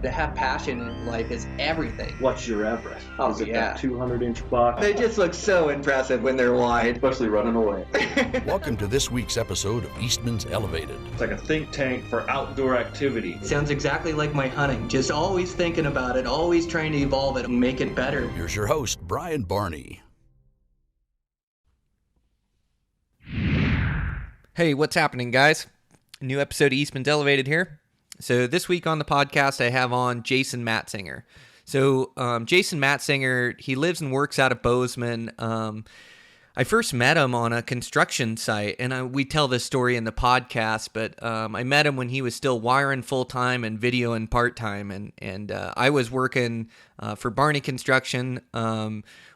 To have passion in life is everything. What's your Everest? Oh, Is it yeah. that 200-inch buck? They just look so impressive when they're wide. Especially running away. Welcome to this week's episode of Eastman's Elevated. It's like a think tank for outdoor activity. Sounds exactly like my hunting. Just always thinking about it, always trying to evolve it and make it better. Here's your host, Brian Barney. Hey, what's happening, guys? New episode of Eastman's Elevated here. So this week on the podcast, I have on Jason Matzinger. So Jason Matzinger, he lives and works out of Bozeman. I first met him on a construction site, and we tell this story in the podcast, but I met him when he was still wiring full-time and videoing part-time, and I was working for Barney Construction,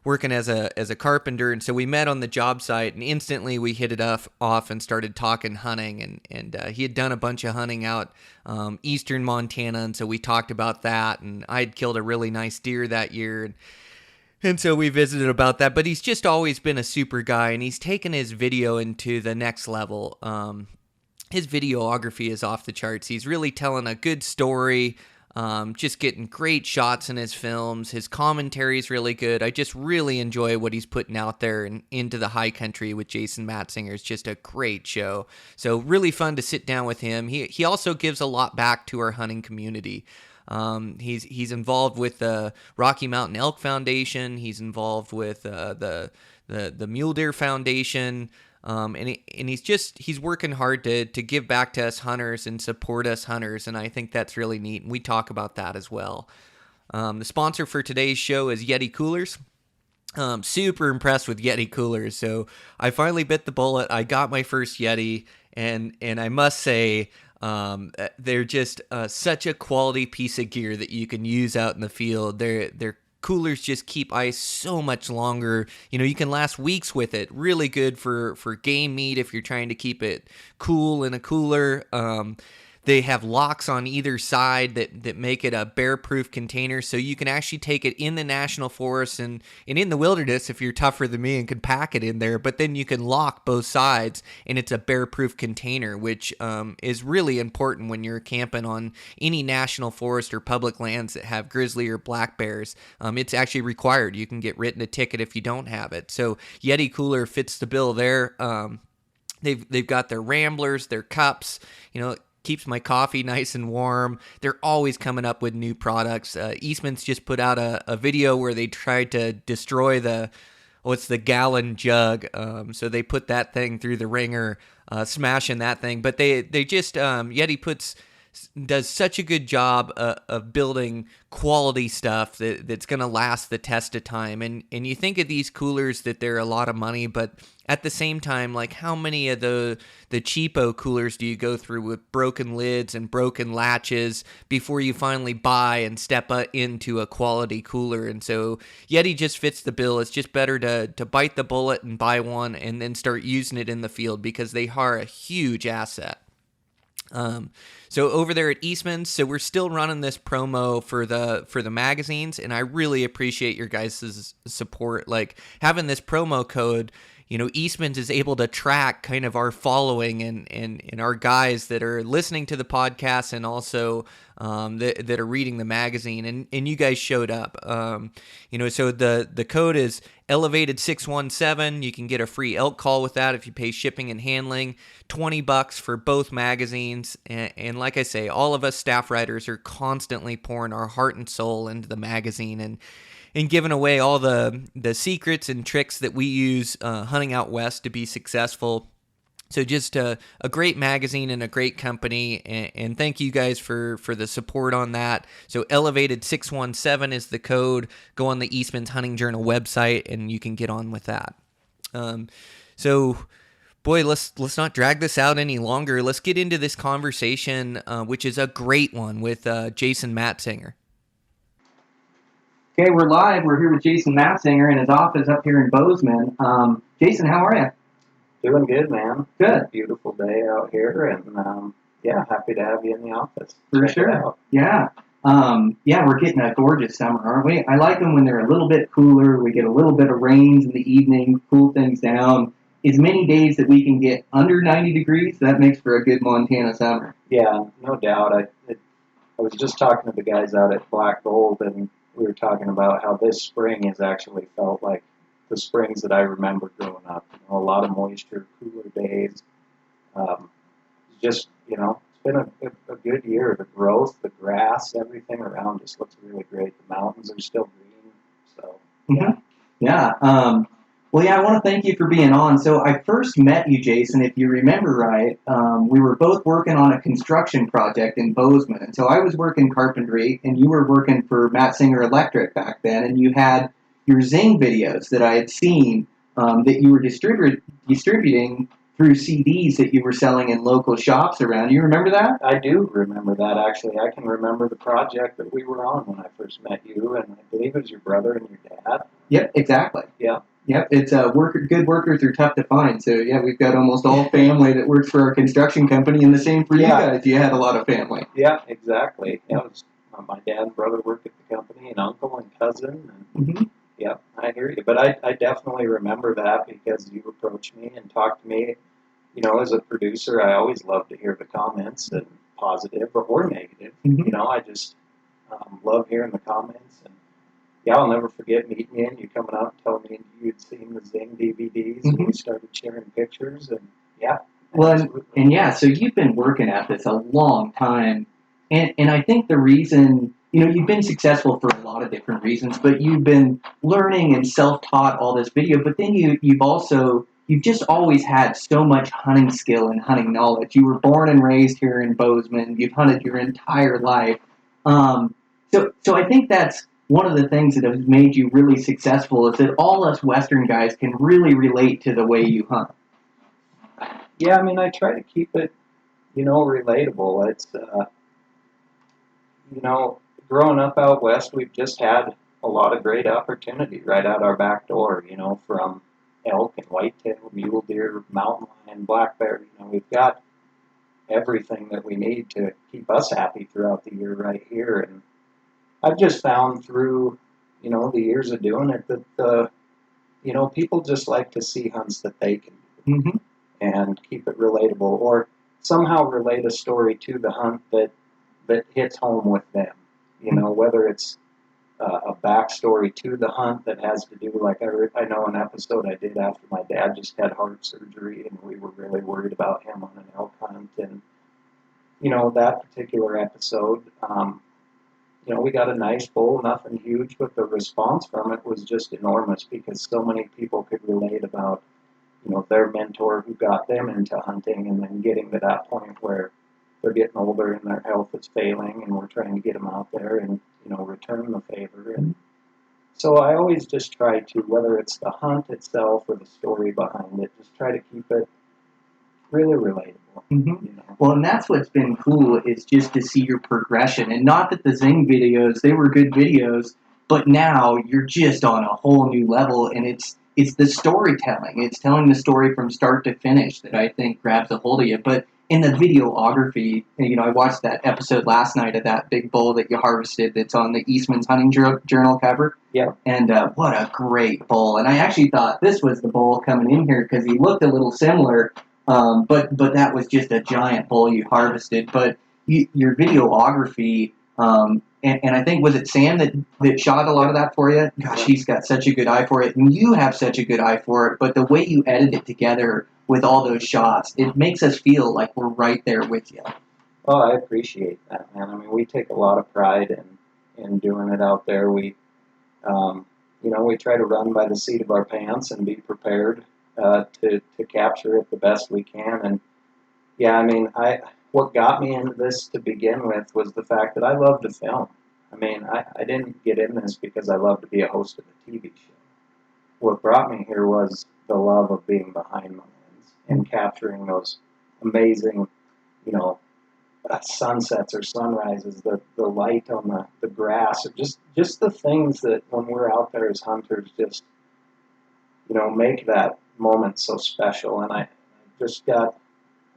working as a carpenter, and so we met on the job site, and instantly we hit it off and started talking hunting, and he had done a bunch of hunting out eastern Montana, and so we talked about that, and I had killed a really nice deer that year, and so we visited about that, but he's just always been a super guy, and he's taken his video into the next level. His videography is off the charts. He's really telling a good story, just getting great shots in his films. His commentary is really good. I just really enjoy what he's putting out there and into the high country with Jason Matzinger. It's just a great show. So really fun to sit down with him. He also gives a lot back to our hunting community. He's involved with the Rocky Mountain Elk Foundation. He's involved with the Mule Deer Foundation, and he's working hard to give back to us hunters and support us hunters, and I think that's really neat. And we talk about that as well. The sponsor for today's show is Yeti Coolers. Super impressed with Yeti Coolers. So I finally bit the bullet. I got my first Yeti, and I must say, they're just such a quality piece of gear that you can use out in the field. Their coolers just keep ice so much longer. You know, you can last weeks with it. Really good for game meat if you're trying to keep it cool in a cooler. They have locks on either side that make it a bear-proof container, so you can actually take it in the national forest and in the wilderness if you're tougher than me and can pack it in there, but then you can lock both sides, and it's a bear-proof container, which is really important when you're camping on any national forest or public lands that have grizzly or black bears. It's actually required. You can get written a ticket if you don't have it. So Yeti Cooler fits the bill there. They've got their ramblers, their cups, keeps my coffee nice and warm. They're always coming up with new products. Eastman's just put out a video where they tried to destroy the gallon jug. So they put that thing through the ringer, smashing that thing. But they just, Yeti does such a good job of building quality stuff that's going to last the test of time. And you think of these coolers that they're a lot of money, but at the same time, like how many of the cheapo coolers do you go through with broken lids and broken latches before you finally buy and step into a quality cooler? And so Yeti just fits the bill. It's just better to bite the bullet and buy one and then start using it in the field because they are a huge asset. So over there at Eastman's, so we're still running this promo for the magazines, and I really appreciate your guys' support. Like having this promo code, Eastman's is able to track kind of our following and our guys that are listening to the podcast and also that are reading the magazine, and you guys showed up. So the code is Elevated617. You can get a free elk call with that if you pay shipping and handling. $20 for both magazines, and like I say, all of us staff writers are constantly pouring our heart and soul into the magazine and giving away all the secrets and tricks that we use hunting out west to be successful. So just a great magazine and a great company, and thank you guys for the support on that. So Elevated617 is the code. Go on the Eastman's Hunting Journal website, and you can get on with that. Boy, let's not drag this out any longer. Let's get into this conversation, which is a great one with Jason Matzinger. Okay, we're live. We're here with Jason Matzinger in his office up here in Bozeman. Jason, how are you? Doing good, man. Good. Beautiful day out here, and happy to have you in the office. For sure. Yeah. We're getting a gorgeous summer, aren't we? I like them when they're a little bit cooler. We get a little bit of rains in the evening, cool things down. As many days that we can get under 90 degrees, that makes for a good Montana summer. Yeah, no doubt. I was just talking to the guys out at Black Gold, and we were talking about how this spring has actually felt like the springs that I remember growing up. You know, a lot of moisture, cooler days. Just, you know, it's been a good year. The growth, the grass, everything around just looks really great. The mountains are still green. So, yeah. Yeah. Well, yeah, I want to thank you for being on. So I first met you, Jason, if you remember right. We were both working on a construction project in Bozeman. And so I was working carpentry, and you were working for Matt Singer Electric back then, and you had your Zing videos that I had seen that you were distributing through CDs that you were selling in local shops around. You remember that? I do remember that, actually. I can remember the project that we were on when I first met you, and I believe it was your brother and your dad. Yep, exactly. Yeah. Yep, it's good workers are tough to find. So yeah, we've got almost all family that works for our construction company, and the same for you guys. You had a lot of family. Yeah, exactly. Yeah, it was, my dad and brother worked at the company, and uncle and cousin. And, yeah, I hear you. But I definitely remember that because you approached me and talked to me. You know, as a producer, I always love to hear the comments, and positive or negative. You know, I just love hearing the comments. And yeah, I'll never forget meeting you and you coming out and telling me you'd seen the Zing DVDs and we started sharing pictures. And yeah. Well, and yeah, so you've been working at this a long time. And I think the reason, you know, you've been successful for a lot of different reasons, but you've been learning and self-taught all this video. But then you've just always had so much hunting skill and hunting knowledge. You were born and raised here in Bozeman. You've hunted your entire life. So I think that's one of the things that has made you really successful is that all us Western guys can really relate to the way you hunt. Yeah, I mean, I try to keep it, you know, relatable. It's, you know, growing up out west, we've just had a lot of great opportunity right out our back door, you know, from elk and whitetail, mule deer, mountain lion, black bear. You know, we've got everything that we need to keep us happy throughout the year right here. And I've just found through, you know, the years of doing it that, you know, people just like to see hunts that they can do and keep it relatable or somehow relate a story to the hunt that hits home with them. You know, whether it's a backstory to the hunt that has to do, like I know an episode I did after my dad just had heart surgery and we were really worried about him on an elk hunt. And, you know, that particular episode, you know, we got a nice bull, nothing huge, but the response from it was just enormous because so many people could relate about, you know, their mentor who got them into hunting and then getting to that point where they're getting older and their health is failing and we're trying to get them out there and, you know, return the favor. And so I always just try to, whether it's the hunt itself or the story behind it, just try to keep it really relatable. You know? Well, and that's what's been cool is just to see your progression. And not that the Zing videos, they were good videos, but now you're just on a whole new level. And it's the storytelling. It's telling the story from start to finish that I think grabs a hold of you. But in the videography, you know, I watched that episode last night of that big bull that you harvested that's on the Eastman's Hunting Journal cover. Yeah. And what a great bull. And I actually thought this was the bull coming in here because he looked a little similar. But that was just a giant bull you harvested. But your videography, and I think, was it Sam that shot a lot of that for you? Gosh, he's got such a good eye for it. And you have such a good eye for it. But the way you edit it together with all those shots, it makes us feel like we're right there with you. Well, I appreciate that, man. I mean, we take a lot of pride in doing it out there. We, you know, we try to run by the seat of our pants and be prepared to capture it the best we can. And yeah, I mean, what got me into this to begin with was the fact that I love to film. I mean, I didn't get in this because I love to be a host of a TV show. What brought me here was the love of being behind the lens and capturing those amazing, you know, sunsets or sunrises, the light on the grass, or just the things that when we're out there as hunters just, you know, make that moment so special. And I just got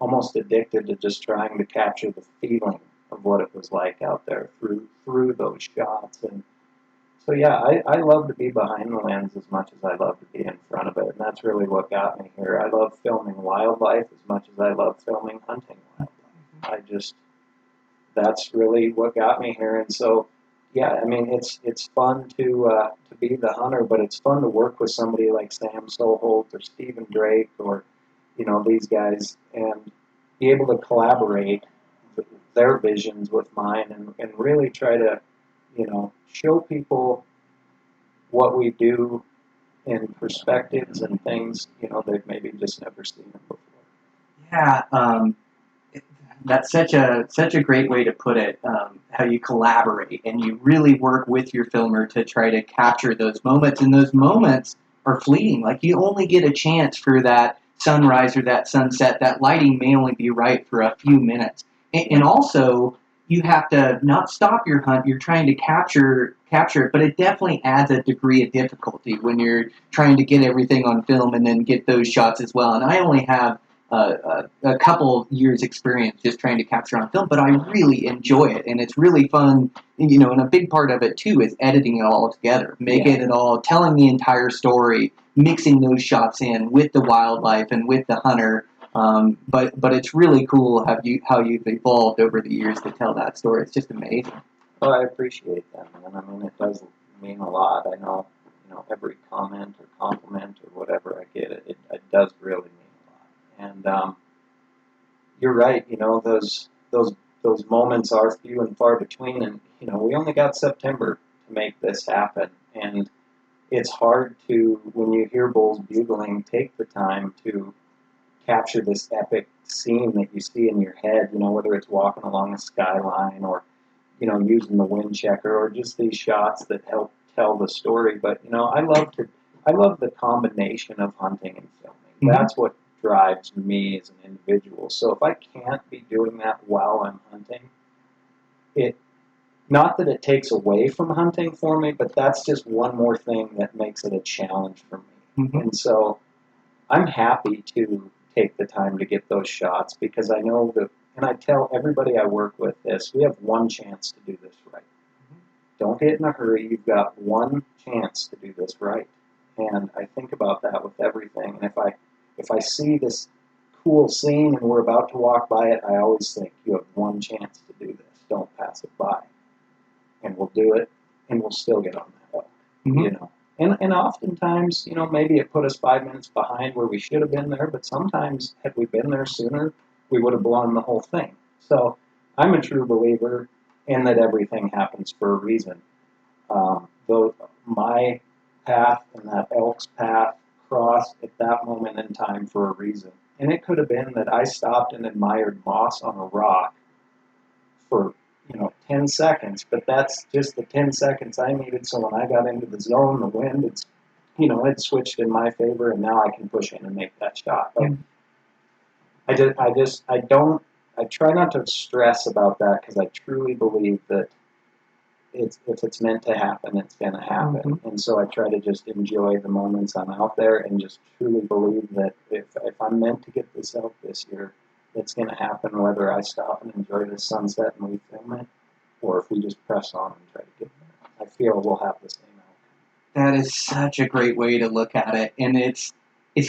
almost addicted to just trying to capture the feeling of what it was like out there through those shots. And so yeah, I love to be behind the lens as much as I love to be in front of it, and that's really what got me here. I love filming wildlife as much as I love filming hunting wildlife. I just, that's really what got me here. And so, yeah, I mean, it's fun to be the hunter, but it's fun to work with somebody like Sam Soholt or Stephen Drake or, you know, these guys, and be able to collaborate their visions with mine, and really try to, you know, show people what we do in perspectives and things, you know, they've maybe just never seen it before. Yeah, that's such a great way to put it. How you collaborate and you really work with your filmer to try to capture those moments, and those moments are fleeting. Like you only get a chance for that sunrise or that sunset. That lighting may only be right for a few minutes, and also you have to not stop your hunt. You're trying to capture it, but it definitely adds a degree of difficulty when you're trying to get everything on film and then get those shots as well. And I only have a couple years experience just trying to capture on film, but I really enjoy it, and it's really fun, you know, and a big part of it too is editing it all together, making it all, telling the entire story, mixing those shots in with the wildlife and with the hunter. But it's really cool how you've evolved over the years to tell that story. It's just amazing. Well, I appreciate that, man. I mean, it does mean a lot. I know, you know, every comment or compliment or whatever I get, it does really mean a lot. And you're right. You know, those moments are few and far between. And you know, we only got September to make this happen. And it's hard to, when you hear bulls bugling, take the time to capture this epic scene that you see in your head. You know, whether it's walking along a skyline or, you know, using the wind checker or just these shots that help tell the story. But you know, I love the combination of hunting and filming. Mm-hmm. That's what drives me as an individual. So if I can't be doing that while I'm hunting, not that it takes away from hunting for me, but that's just one more thing that makes it a challenge for me. Mm-hmm. And so I'm happy to take the time to get those shots, because I know that, and I tell everybody I work with this, we have one chance to do this right. Mm-hmm. Don't get in a hurry. You've got one chance to do this right. And I think about that with everything. And if I see this cool scene and we're about to walk by it, I always think, you have one chance to do this. Don't pass it by. And we'll do it, and we'll still get on that elk. Mm-hmm. You know. And oftentimes, you know, maybe it put us 5 minutes behind where we should have been there, but sometimes had we been there sooner, we would have blown the whole thing. So I'm a true believer in that everything happens for a reason. Though my path and that elk's path crossed at that moment in time for a reason. And it could have been that I stopped and admired moss on a rock for, you know, 10 seconds, but that's just the 10 seconds I needed. So when I got into the zone, the wind, it's, you know, it switched in my favor, and now I can push in and make that shot. But I try not to stress about that, because I truly believe that if it's meant to happen, it's going to happen. Mm-hmm. And so I try to just enjoy the moments I'm out there, and just truly believe that if I'm meant to get this out this year, it's going to happen, whether I stop and enjoy the sunset and we film it, or if we just press on and try to get there. I feel we'll have the same outcome. That is such a great way to look at it, and it's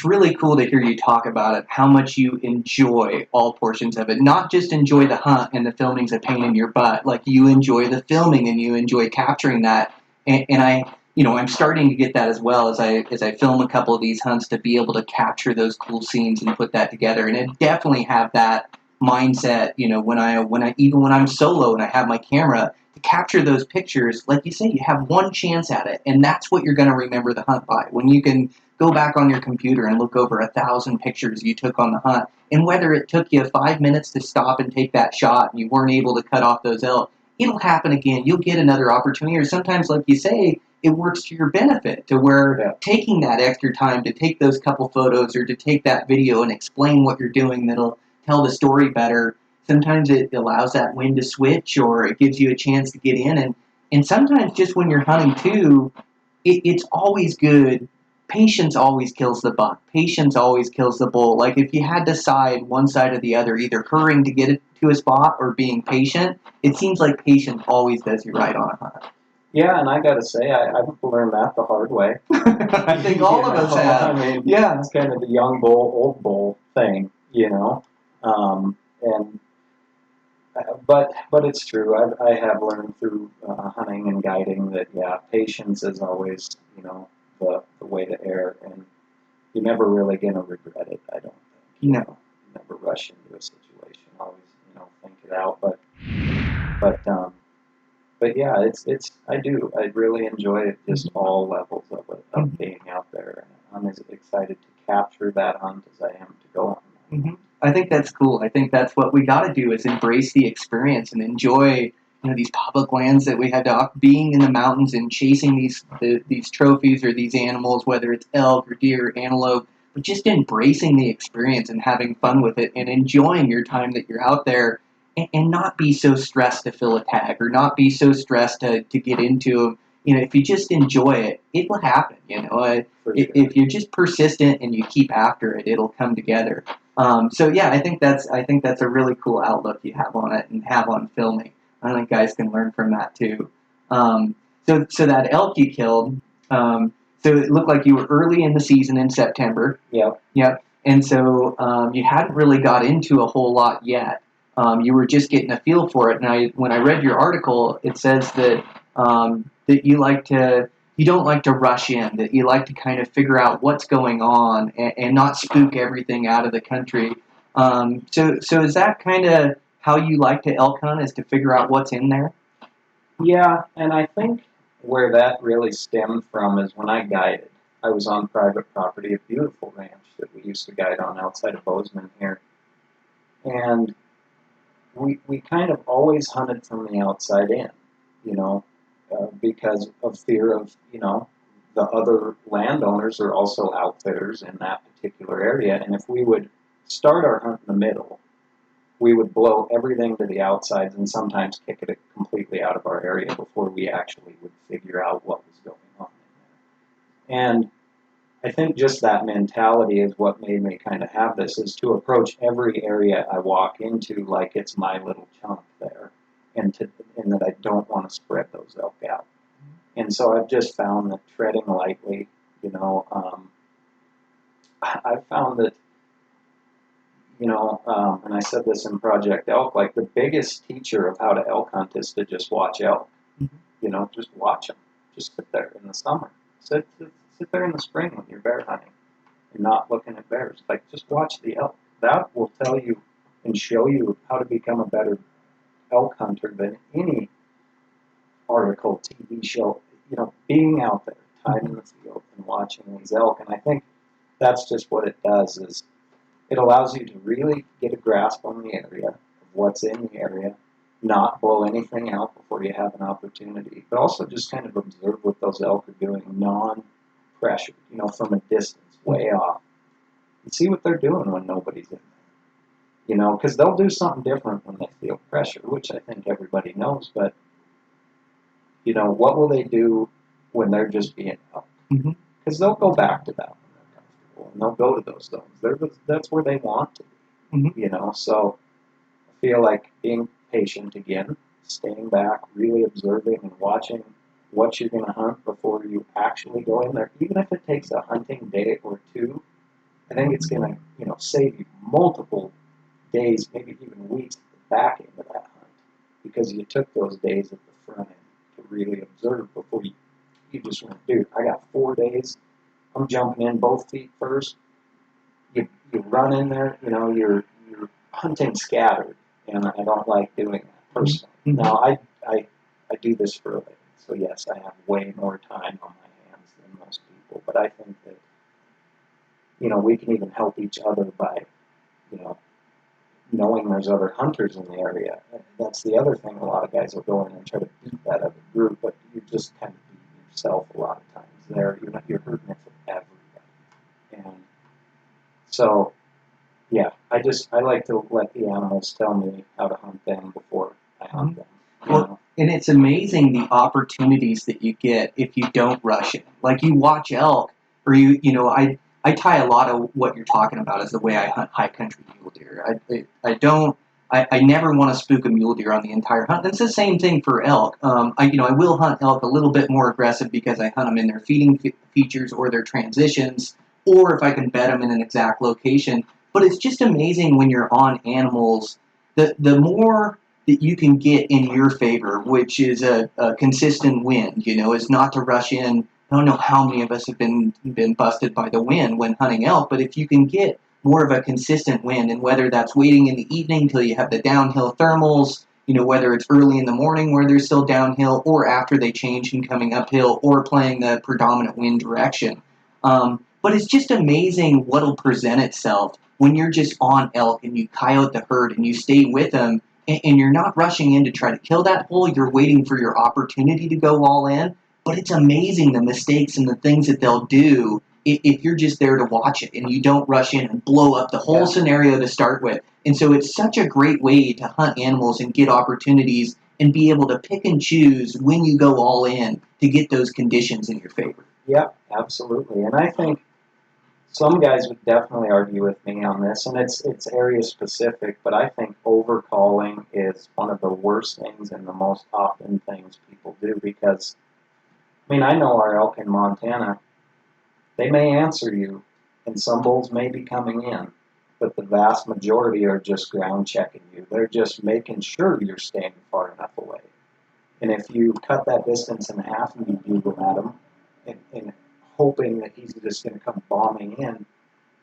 really cool to hear you talk about it, how much you enjoy all portions of it. Not just enjoy the hunt and the filming's a pain in your butt, like you enjoy the filming and you enjoy capturing that. And I'm starting to get that as well as I film a couple of these hunts, to be able to capture those cool scenes and put that together. And I definitely have that mindset, you know, when I'm solo and I have my camera, to capture those pictures. Like you say, you have one chance at it, and that's what you're going to remember the hunt by. When you can go back on your computer and look over 1,000 pictures you took on the hunt, and whether it took you 5 minutes to stop and take that shot and you weren't able to cut off those elk, it'll happen again. You'll get another opportunity, or sometimes, like you say, it works to your benefit, to where taking that extra time to take those couple photos or to take that video and explain what you're doing that'll tell the story better. Sometimes it allows that wind to switch, or it gives you a chance to get in. And sometimes just when you're hunting too, it's always good. Patience always kills the buck. Patience always kills the bull. Like if you had to side one side or the other, either hurrying to get it to a spot or being patient, it seems like patience always does you right on a hunt. Yeah, and I got to say, I've learned that the hard way. I think all of us have. I mean, yeah, it's kind of the young bull, old bull thing, you know. And But it's true. I have learned through hunting and guiding that patience is always the way to err, and you're never really gonna regret it. I don't think. No. You never rush into a situation. Always think it out. But yeah, it's I really enjoy it, just all levels of it, of being out there, and I'm as excited to capture that hunt as I am to go on. I think that's cool. I think that's what we got to do is embrace the experience and enjoy, these public lands that we had to being in the mountains and chasing these trophies or these animals, whether it's elk or deer or antelope, but just embracing the experience and having fun with it and enjoying your time that you're out there and not be so stressed to fill a tag or not be so stressed to get into them. If you just enjoy it, it will happen. For sure. If you're just persistent and you keep after it, it'll come together. So yeah, I think that's a really cool outlook you have on it and have on filming. I think guys can learn from that too. So that elk you killed, so it looked like you were early in the season in September. Yep. Yep. And so you hadn't really got into a whole lot yet. You were just getting a feel for it. And when I read your article, it says that that you don't like to rush in, that you like to kind of figure out what's going on and not spook everything out of the country. So is that kind of how you like to elk hunt, is to figure out what's in there? Yeah, and I think where that really stemmed from is when I guided. I was on private property, a beautiful ranch that we used to guide on outside of Bozeman here. And we kind of always hunted from the outside in, because of fear of, the other landowners are also outfitters in that particular area. And if we would start our hunt in the middle, we would blow everything to the outsides and sometimes kick it completely out of our area before we actually would figure out what was going on in there. And I think just that mentality is what made me kind of have this, is to approach every area I walk into like it's my little chunk there, and that I don't want to spread those elk out. And so I've just found that treading lightly, I've found that, and I said this in Project Elk, like the biggest teacher of how to elk hunt is to just watch elk. Just watch them. Just sit there in the summer. Sit there in the spring when you're bear hunting and not looking at bears. Like, just watch the elk. That will tell you and show you how to become a better elk hunter than any article, TV show. Being out there, tied in the field and watching these elk. And I think that's just what it does, is it allows you to really get a grasp on the area, of what's in the area, not blow anything out before you have an opportunity, but also just kind of observe what those elk are doing, non-pressured, from a distance, way off. And see what they're doing when nobody's in there. Because they'll do something different when they feel pressure, which I think everybody knows, but, what will they do when they're just being elk? Because they'll go back to that when they're comfortable, and they'll go to those zones. That's where they want to be, So I feel like being patient again, staying back, really observing and watching what you're going to hunt before you actually go in there. Even if it takes a hunting day or two, I think it's going to, save you multiple days, maybe even weeks at the back end of that hunt, because you took those days at the front end to really observe before you just went, dude, I got 4 days. I'm jumping in both feet first. You run in there, you're hunting scattered, and I don't like doing that personally. Now, I do this for a living, so yes, I have way more time on my hands than most people, but I think that, we can even help each other by, knowing there's other hunters in the area. And that's the other thing. A lot of guys will go in and try to beat that other group, but you're just kind of beating yourself a lot of times there. You're hurting it for everybody. And so, yeah, I like to let the animals tell me how to hunt them before I hunt them. Well, and it's amazing the opportunities that you get if you don't rush it. Like, you watch elk, or I tie a lot of what you're talking about as the way I hunt high country mule deer. I never want to spook a mule deer on the entire hunt. It's the same thing for elk. I will hunt elk a little bit more aggressive because I hunt them in their feeding features or their transitions, or if I can bet them in an exact location. But it's just amazing when you're on animals. The more that you can get in your favor, which is a consistent wind, is not to rush in. I don't know how many of us have been busted by the wind when hunting elk, but if you can get more of a consistent wind, and whether that's waiting in the evening till you have the downhill thermals, whether it's early in the morning where they're still downhill, or after they change and coming uphill, or playing the predominant wind direction. But it's just amazing what'll present itself when you're just on elk and you coyote the herd and you stay with them, and you're not rushing in to try to kill that bull. You're waiting for your opportunity to go all in. But it's amazing the mistakes and the things that they'll do if you're just there to watch it and you don't rush in and blow up the whole scenario to start with. And so it's such a great way to hunt animals and get opportunities and be able to pick and choose when you go all in to get those conditions in your favor. Yeah, absolutely. And I think some guys would definitely argue with me on this, and it's area specific, but I think overcalling is one of the worst things and the most often things people do, because, I know our elk in Montana, they may answer you, and some bulls may be coming in, but the vast majority are just ground checking you. They're just making sure you're staying far enough away. And if you cut that distance in half and you bugle at him, and hoping that he's just going to come bombing in,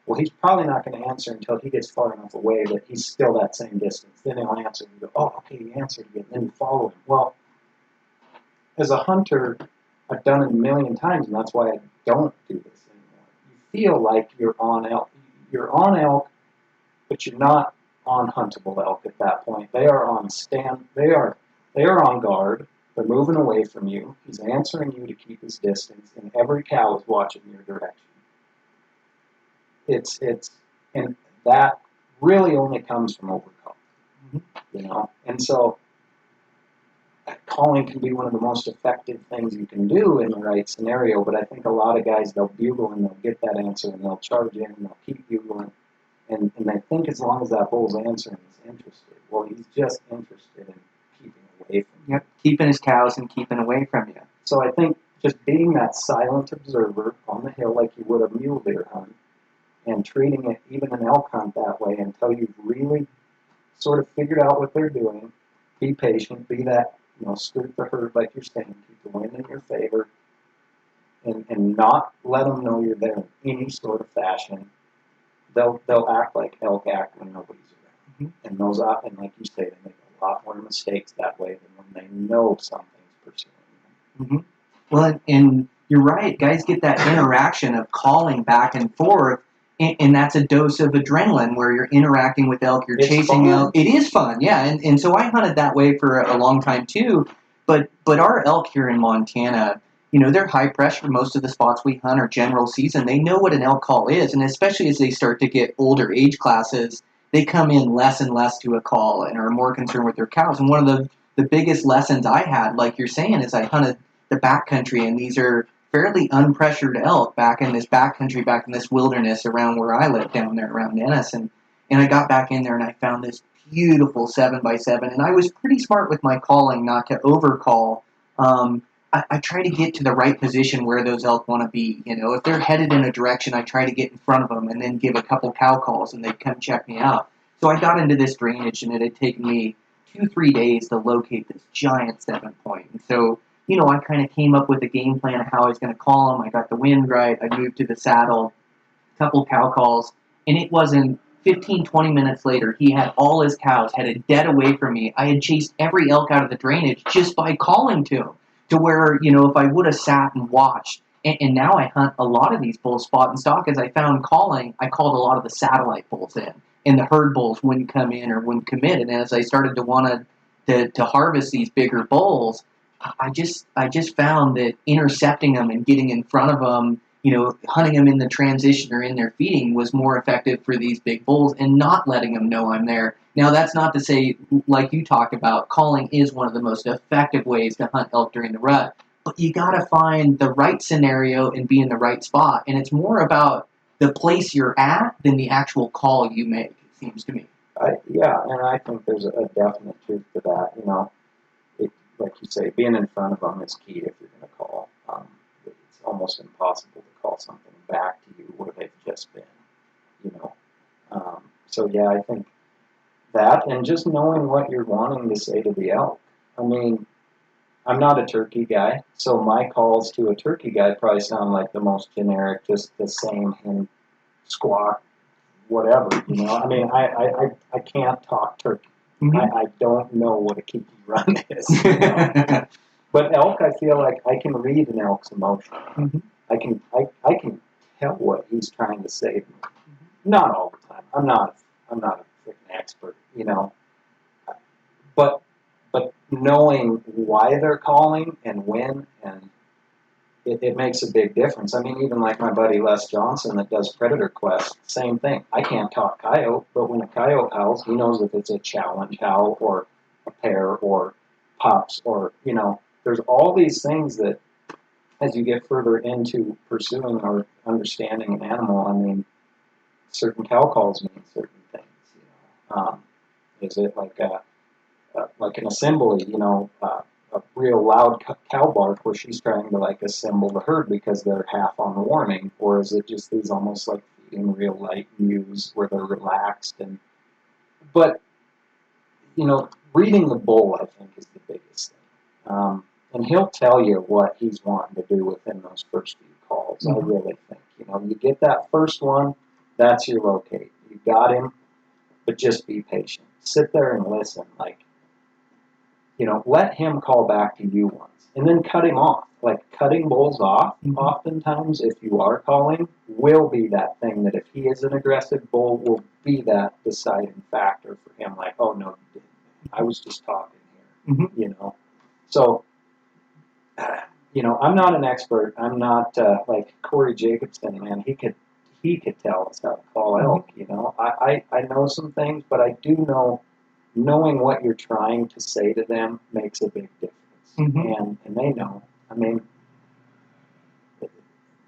well, he's probably not going to answer until he gets far enough away that he's still that same distance. Then he'll answer and go, oh, okay, he answered again. Then you follow him. Well, as a hunter, I've done it a million times, and that's why I don't do this anymore. You feel like you're on elk. You're on elk, but you're not on huntable elk at that point. They are on stand. They are on guard. They're moving away from you. He's answering you to keep his distance, and every cow is watching your direction. And that really only comes from overcall, And so calling can be one of the most effective things you can do in the right scenario, but I think a lot of guys, they'll bugle and they'll get that answer and they'll charge in and they'll keep bugling, and they think as long as that bull's answering, he's interested. Well, he's just interested in keeping away from you. Yep, keeping his cows and keeping away from you. So I think just being that silent observer on the hill like you would a mule deer hunt, and treating it, even an elk hunt, that way until you've really sort of figured out what they're doing. Be patient, be that, skirt the herd like you're saying, keep the wind in your favor, and not let them know you're there in any sort of fashion. They'll act like elk act when nobody's around. And and like you say, they make a lot more mistakes that way than when they know something's pursuing them. Well, and you're right. Guys get that interaction of calling back and forth, and that's a dose of adrenaline where you're interacting with elk, you're chasing elk. It is fun, yeah. And so I hunted that way for a long time too. But our elk here in Montana, they're high pressure. Most of the spots we hunt are general season. They know what an elk call is, and especially as they start to get older age classes, they come in less and less to a call and are more concerned with their cows. And one of the biggest lessons I had, like you're saying, is I hunted the backcountry, and these are fairly unpressured elk back in this backcountry, back in this wilderness around where I live down there around Ennis. And I got back in there and I found this beautiful 7x7, and I was pretty smart with my calling not to overcall. I try to get to the right position where those elk want to be. If they're headed in a direction, I try to get in front of them and then give a couple cow calls, and they'd come check me out. So I got into this drainage, and it had taken me 2-3 days to locate this giant 7-point. And so, I kind of came up with a game plan of how I was going to call him. I got the wind right. I moved to the saddle, a couple cow calls, and it wasn't 15, 20 minutes later, he had all his cows headed dead away from me. I had chased every elk out of the drainage just by calling to him, to where, if I would have sat and watched, and now I hunt a lot of these bulls spot and stock. As I found calling, I called a lot of the satellite bulls in, and the herd bulls wouldn't come in or wouldn't commit. And as I started to want to harvest these bigger bulls, I just found that intercepting them and getting in front of them, hunting them in the transition or in their feeding was more effective for these big bulls, and not letting them know I'm there. Now, that's not to say, like you talked about, calling is one of the most effective ways to hunt elk during the rut, but you got to find the right scenario and be in the right spot. And it's more about the place you're at than the actual call you make, it seems to me. And I think there's a definite truth to that. Like you say, being in front of them is key if you're going to call. It's almost impossible to call something back to you where they've just been, So yeah, I think that, and just knowing what you're wanting to say to the elk. I mean, I'm not a turkey guy, so my calls to a turkey guy probably sound like the most generic, just the same hen, squawk, whatever. You know, I mean, I can't talk turkey. I don't know what a kiki run is. You know? But elk, I feel like I can read an elk's emotion. I can tell what he's trying to say to me. Not all the time. I'm not a freaking expert, you know. But knowing why they're calling and when, and it makes a big difference. I mean, even like my buddy Les Johnson that does Predator Quest, same thing. I can't talk coyote, but when a coyote howls, he knows if it's a challenge howl or a pair or pups or, you know, there's all these things that as you get further into pursuing or understanding an animal, I mean, certain cow calls mean certain things. You know, is it like an assembly? You know, a real loud cow bark where she's trying to like assemble the herd because they're half on the warning, or is it just these almost like feeding real light mews where they're relaxed and? But you know, reading the bull, I think, is the biggest thing. And he'll tell you what he's wanting to do within those first few calls. I really think. You know, you get that first one, that's your locate. You got him, but just be patient. Sit there and listen. Like, you know, let him call back to you once, and then cut him off. Like, cutting bulls off, oftentimes, if you are calling, will be that thing that if he is an aggressive bull, will be that deciding factor for him. Like, oh, no, I was just talking here, you know. So, you know, I'm not an expert. I'm not like Corey Jacobson, man. He could tell us how to call elk, you know. I know some things, but I do know knowing what you're trying to say to them makes a big difference. And they know. I mean,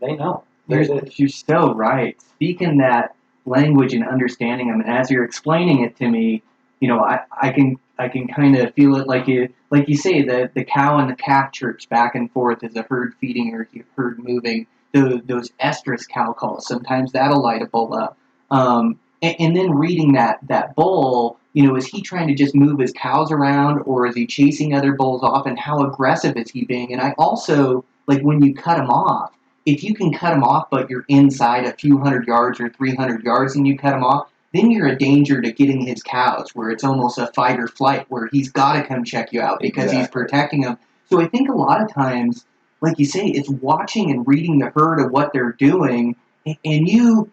they know. You're so right. Speaking that language and understanding them, and as you're explaining it to me, you know, I can kind of feel it like you say, the cow and the calf chirps back and forth as a herd feeding or herd moving. Those estrus cow calls, sometimes that'll light a bull up. And then reading that bull, you know, is he trying to just move his cows around, or is he chasing other bulls off, and how aggressive is he being? And I also, like, when you cut him off, if you can cut him off but you're inside a few 100 yards or 300 yards and you cut him off, then you're a danger to getting his cows, where it's almost a fight or flight, where he's got to come check you out because he's protecting them. So I think a lot of times, like you say, it's watching and reading the herd of what they're doing, and you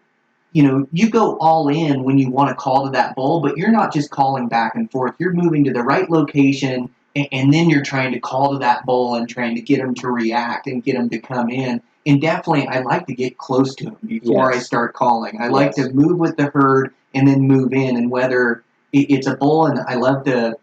know, you go all in when you want to call to that bull, but you're not just calling back and forth. You're moving to the right location, and then you're trying to call to that bull and trying to get him to react and get him to come in. And definitely, I like to get close to him before I start calling. I like to move with the herd and then move in. And whether it's a bull, and I love to,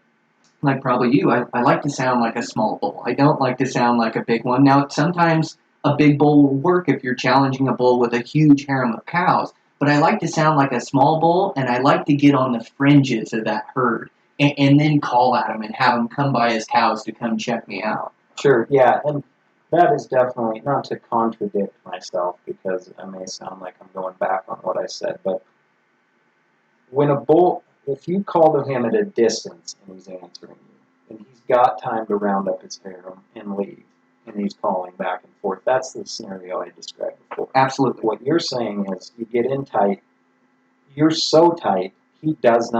like probably you, I like to sound like a small bull. I don't like to sound like a big one. Now, sometimes a big bull will work if you're challenging a bull with a huge harem of cows. But I like to sound like a small bull, and I like to get on the fringes of that herd and then call at him and have him come by his cows to come check me out. Sure, yeah, and that is definitely, not to contradict myself, because I may sound like I'm going back on what I said, but when a bull, if you call to him at a distance and he's answering you, and he's got time to round up his harem and leave, and he's calling back and forth, that's the scenario I described before. Absolutely. What you're saying is you get in tight, you're so tight, he has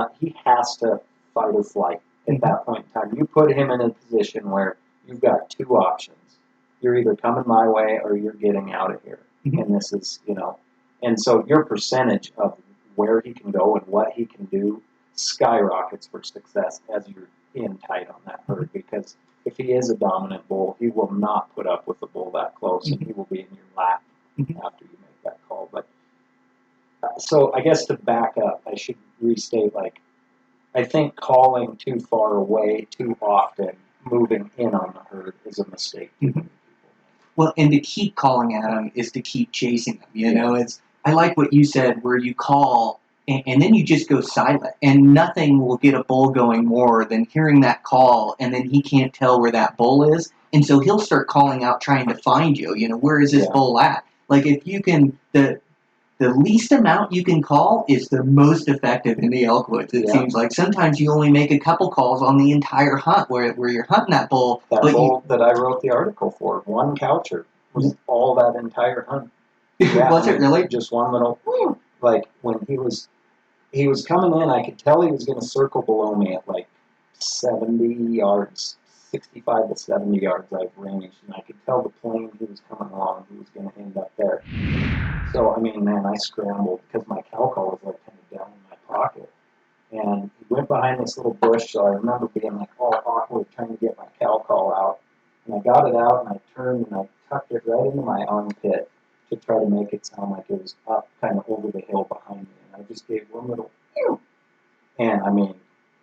to fight or flight at that point in time. You put him in a position where you've got two options. You're either coming my way or you're getting out of here. And this is, you know, and so your percentage of where he can go and what he can do skyrockets for success as you're in tight on that herd, because if he is a dominant bull, he will not put up with a bull that close, and he will be in your lap after you make that call. But so I guess to back up, I should restate, like, I think calling too far away too often, moving in on the herd, is a mistake. Well, and to keep calling at them is to keep chasing them. You know, I like what you said, where you call and then you just go silent, and nothing will get a bull going more than hearing that call, and then he can't tell where that bull is, and so he'll start calling out trying to find you. You know, where is this bull at? Like, if you can, the least amount you can call is the most effective in the elk woods. It Yeah. seems like sometimes you only make a couple calls on the entire hunt where you're hunting that bull. That but bull that I wrote the article for, one coucher, was all that entire hunt. Yeah, Was it really? Just one little, like when he was coming in, I could tell he was going to circle below me at like 70 yards, 65 to 70 yards I've ranged, and I could tell the plane he was coming along, he was going to end up there. So, I mean, man, I scrambled because my cow call was like kind of down in my pocket. And he went behind this little bush, so I remember being like all awkward trying to get my cow call out. And I got it out, and I turned and I tucked it right into my armpit to try to make it sound like it was up kind of over the hill behind me. And I just gave one little, pew! And I mean,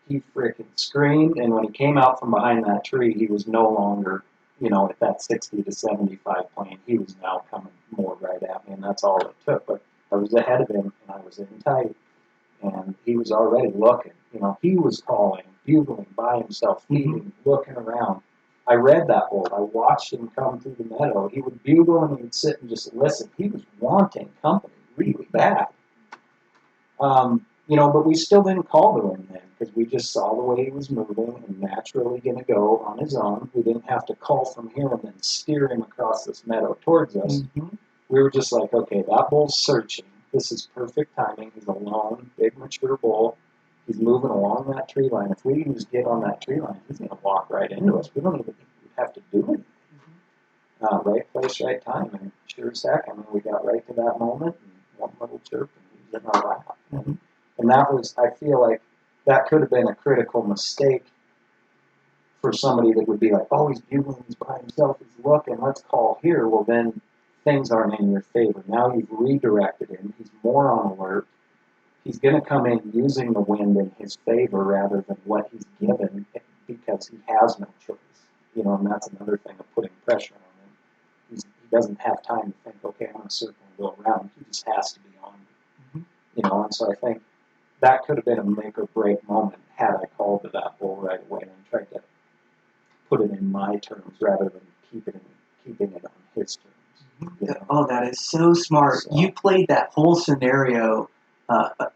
he freaking screamed. And when he came out from behind that tree, he was no longer, at that 60 to 75 plane. He was now coming more right at me, and that's all it took. But I was ahead of him, and I was in tight. And he was already looking. He was calling, bugling by himself, feeding, looking around. I read that bull. I watched him come through the meadow. He would bugle and he would sit and just listen. He was wanting company really bad. But we still didn't call to him then because we just saw the way he was moving and naturally going to go on his own. We didn't have to call from here and then steer him across this meadow towards us. Mm-hmm. We were just like, okay, that bull's searching. This is perfect timing. He's a lone, big, mature bull. He's moving along that tree line. If we can just get on that tree line, he's going to walk right into us. We don't even have to do anything. Right place, right time. And sure as heck, we got right to that moment, and one little chirp, and he was in our lap. And that was, I feel like, that could have been a critical mistake for somebody that would be like, oh, he's bugling, he's by himself, he's looking, let's call here. Well, then things aren't in your favor. Now you've redirected him. He's more on alert. He's going to come in using the wind in his favor rather than what he's given because he has no choice. And that's another thing of putting pressure on him. He doesn't have time to think, okay, I'm going to circle and go around. He just has to be on me. And so I think that could have been a make or break moment had I called to that bull right away and tried to put it in my terms rather than keeping it on his terms. Oh, that is so smart. So. You played that whole scenario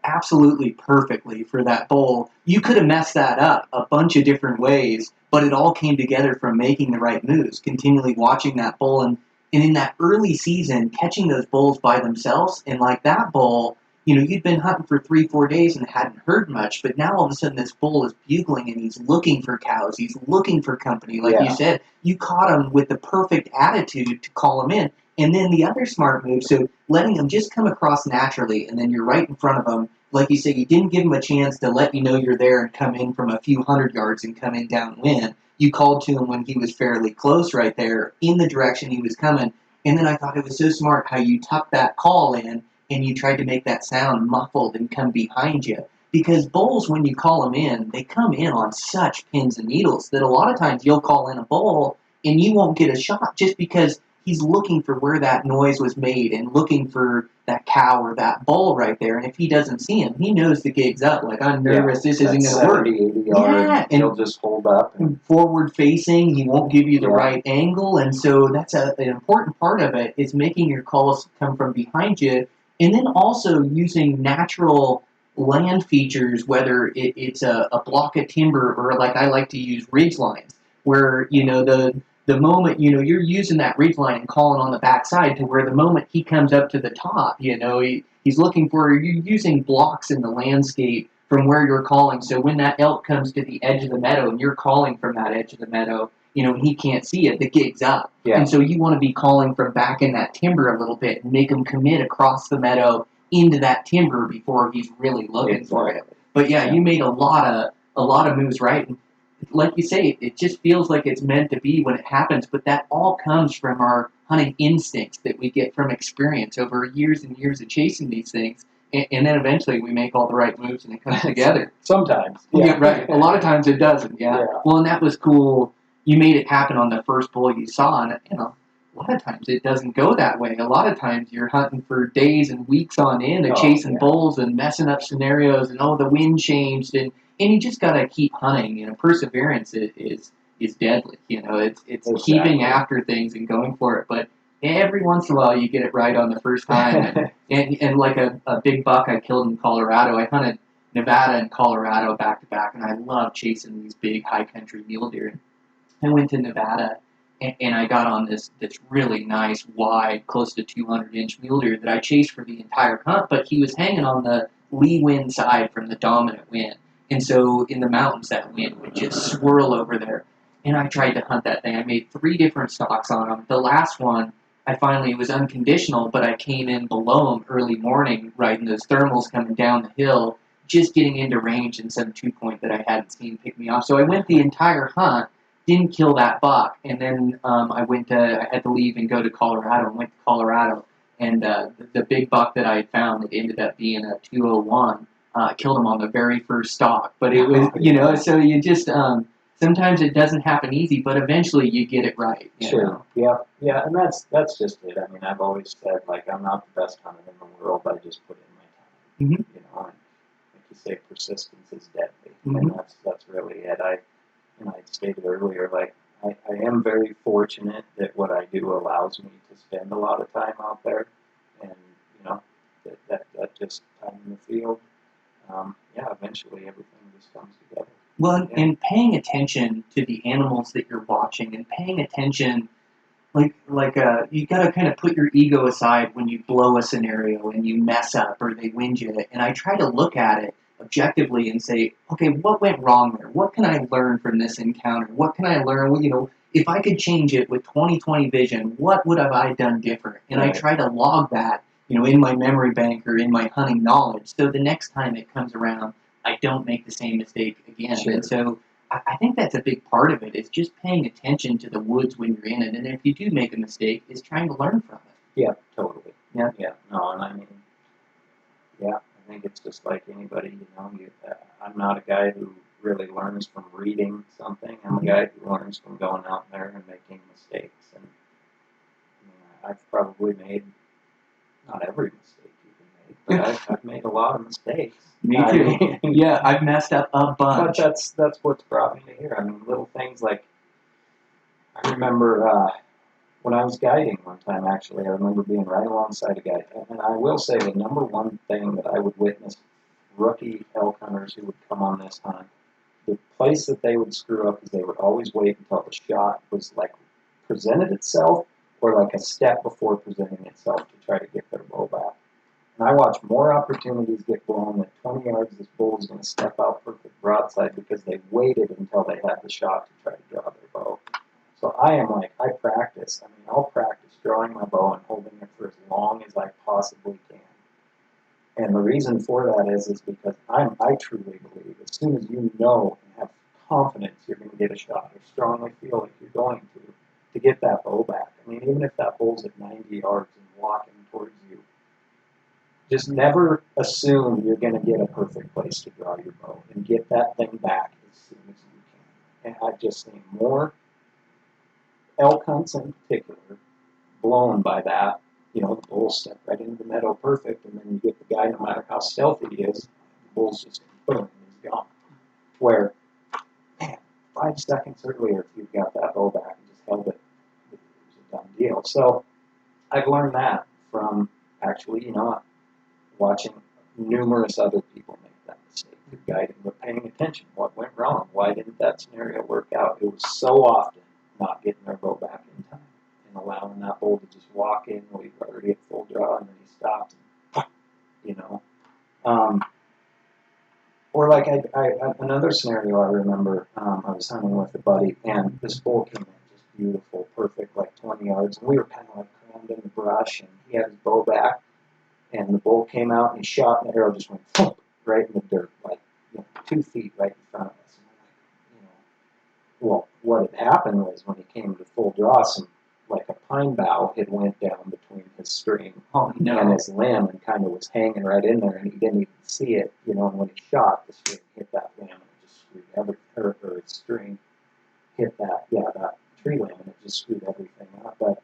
absolutely perfectly for that bull. You could have messed that up a bunch of different ways, but it all came together from making the right moves, continually watching that bull, and in that early season, catching those bulls by themselves, and like that bull, you'd been hunting for 3-4 days and hadn't heard much, but now all of a sudden this bull is bugling and he's looking for cows, he's looking for company. Like you said, you caught him with the perfect attitude to call him in. And then the other smart move, so letting him just come across naturally, and then you're right in front of him. Like you said, you didn't give him a chance to let you know you're there and come in from a few hundred yards and come in downwind. You called to him when he was fairly close right there in the direction he was coming. And then I thought it was so smart how you tucked that call in and you tried to make that sound muffled and come behind you. Because bulls, when you call them in, they come in on such pins and needles that a lot of times you'll call in a bull and you won't get a shot just because he's looking for where that noise was made and looking for that cow or that bull right there. And if he doesn't see him, he knows the gig's up. Like, I'm nervous, this isn't going to work. 80 yards, and he'll just hold up. And forward facing, he won't give you the right angle. And so that's an important part of it, is making your calls come from behind you. And then also using natural land features, whether it's a block of timber or, like I like to use, ridge lines, where, the moment, you're using that ridge line and calling on the backside to where the moment he comes up to the top, he's looking for, you're using blocks in the landscape from where you're calling. So when that elk comes to the edge of the meadow and you're calling from that edge of the meadow, he can't see it, the gig's up. Yeah. And so you want to be calling from back in that timber a little bit and make him commit across the meadow into that timber before he's really looking for it. But you made a lot of moves right. And like you say, it just feels like it's meant to be when it happens, but that all comes from our hunting instincts that we get from experience over years and years of chasing these things, and then eventually we make all the right moves and it comes together. Sometimes. Yeah, right. A lot of times it doesn't, yeah. Well, and that was cool. You made it happen on the first bull you saw, and a lot of times it doesn't go that way. A lot of times you're hunting for days and weeks on end and chasing bulls and messing up scenarios, and the wind changed, and you just got to keep hunting. Perseverance is deadly. It's Exactly. keeping after things and going for it. But every once in a while you get it right on the first time. And like a big buck I killed in Colorado, I hunted Nevada and Colorado back to back, and I love chasing these big high country mule deer. I went to Nevada, and I got on this really nice, wide, close to 200-inch mule deer that I chased for the entire hunt, but he was hanging on the lee wind side from the dominant wind. And so in the mountains, that wind would just swirl over there. And I tried to hunt that thing. I made 3 different stalks on him. The last one, it was unconditional, but I came in below him early morning, riding those thermals coming down the hill, just getting into range and some 2-point that I hadn't seen pick me off. So I went the entire hunt, didn't kill that buck, and then I had to leave and go to Colorado, and went to Colorado, and the big buck that I had found, it ended up being a 201, killed him on the very first stalk. But it was, so you just, sometimes it doesn't happen easy, but eventually you get it right. Sure. Yeah, and that's just it. I mean, I've always said, like, I'm not the best hunter in the world, I just put in my time. Mm-hmm. You know, and like you say, persistence is deadly, Mm-hmm. and that's really it. I stated earlier, like, I am very fortunate that what I do allows me to spend a lot of time out there, and that just time in the field. Eventually everything just comes together. Well, and paying attention to the animals that you're watching, and paying attention, you got to kind of put your ego aside when you blow a scenario and you mess up or they wind you. And I try to look at it objectively and say, okay, what went wrong there? What can I learn from this encounter? What can I learn? Well, if I could change it with 20/20 vision, what would have I done different? And I try to log that, in my memory bank or in my hunting knowledge, so the next time it comes around, I don't make the same mistake again. Sure. And so I think that's a big part of it, is just paying attention to the woods when you're in it. And if you do make a mistake, is trying to learn from it. Yeah, totally. Yeah. Yeah. No, and I mean, I think it's just like anybody, I'm not a guy who really learns from reading something. I'm a guy who learns from going out there and making mistakes. And I've probably made not every mistake you can make, but I've made a lot of mistakes. Me too. Yeah, I've messed up a bunch. But that's what's brought me to here. I mean, little things like, I remember when I was guiding one time, actually, I remember being right alongside a guy. And I will say the number one thing that I would witness rookie elk hunters who would come on this hunt, the place that they would screw up is they would always wait until the shot was like presented itself, or like a step before presenting itself, to try to get their bow back. And I watch more opportunities get blown than 20 yards this bull is going to step out perfect broadside because they waited until they had the shot to try to draw their bow. So I practice. I mean, I'll practice drawing my bow and holding it for as long as I possibly can. And the reason for that is because I truly believe as soon as you know and have confidence you're going to get a shot, or strongly feel like you're going to get that bow back. I mean, even if that bull's at 90 yards and walking towards you, just never assume you're going to get a perfect place to draw your bow, and get that thing back as soon as you can. And I've just seen more elk hunts in particular blown by that. The bull stepped right into the meadow perfect, and then you get the guy, no matter how stealthy he is, the bull's just boom, he's gone. Where, man, 5 seconds earlier, if you've got that bow back and just held it, it was a done deal. So I've learned that from actually, watching numerous other people make that mistake through guiding, but paying attention. What went wrong? Why didn't that scenario work out? It was so often not getting their bow back in time and allowing that bull to just walk in when we've already at full draw, and then he stops. Or like another scenario I remember, I was hunting with a buddy, and this bull came in just beautiful, perfect, like 20 yards, and we were kind of like crammed in the brush, and he had his bow back. And the bull came out and he shot, and the arrow just went thump, right in the dirt, like 2 feet right in front of us. And well, what had happened was when he came to full draw, like a pine bough had went down between his string and his limb, and kind of was hanging right in there, and he didn't even see it. And when he shot, the string hit that limb, and it just screwed or his string hit that tree limb, and it just screwed everything up. But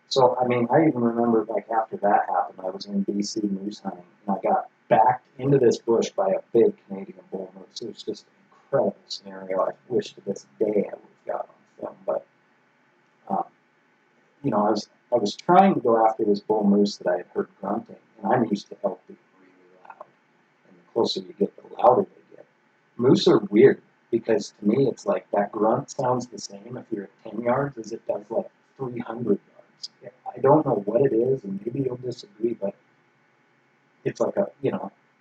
so, I mean, I even remember, like, after that happened, I was in BC moose hunting, and I got backed into this bush by a big Canadian bull moose. It was just an incredible scenario. I wish to this day I would have got on film. But, I was trying to go after this bull moose that I had heard grunting, and I'm used to elk being really loud. And the closer you get, the louder they get. Moose are weird because to me, it's like that grunt sounds the same if you're at 10 yards as it does like 300 yards. I don't know what it is, and maybe you'll disagree, but it's like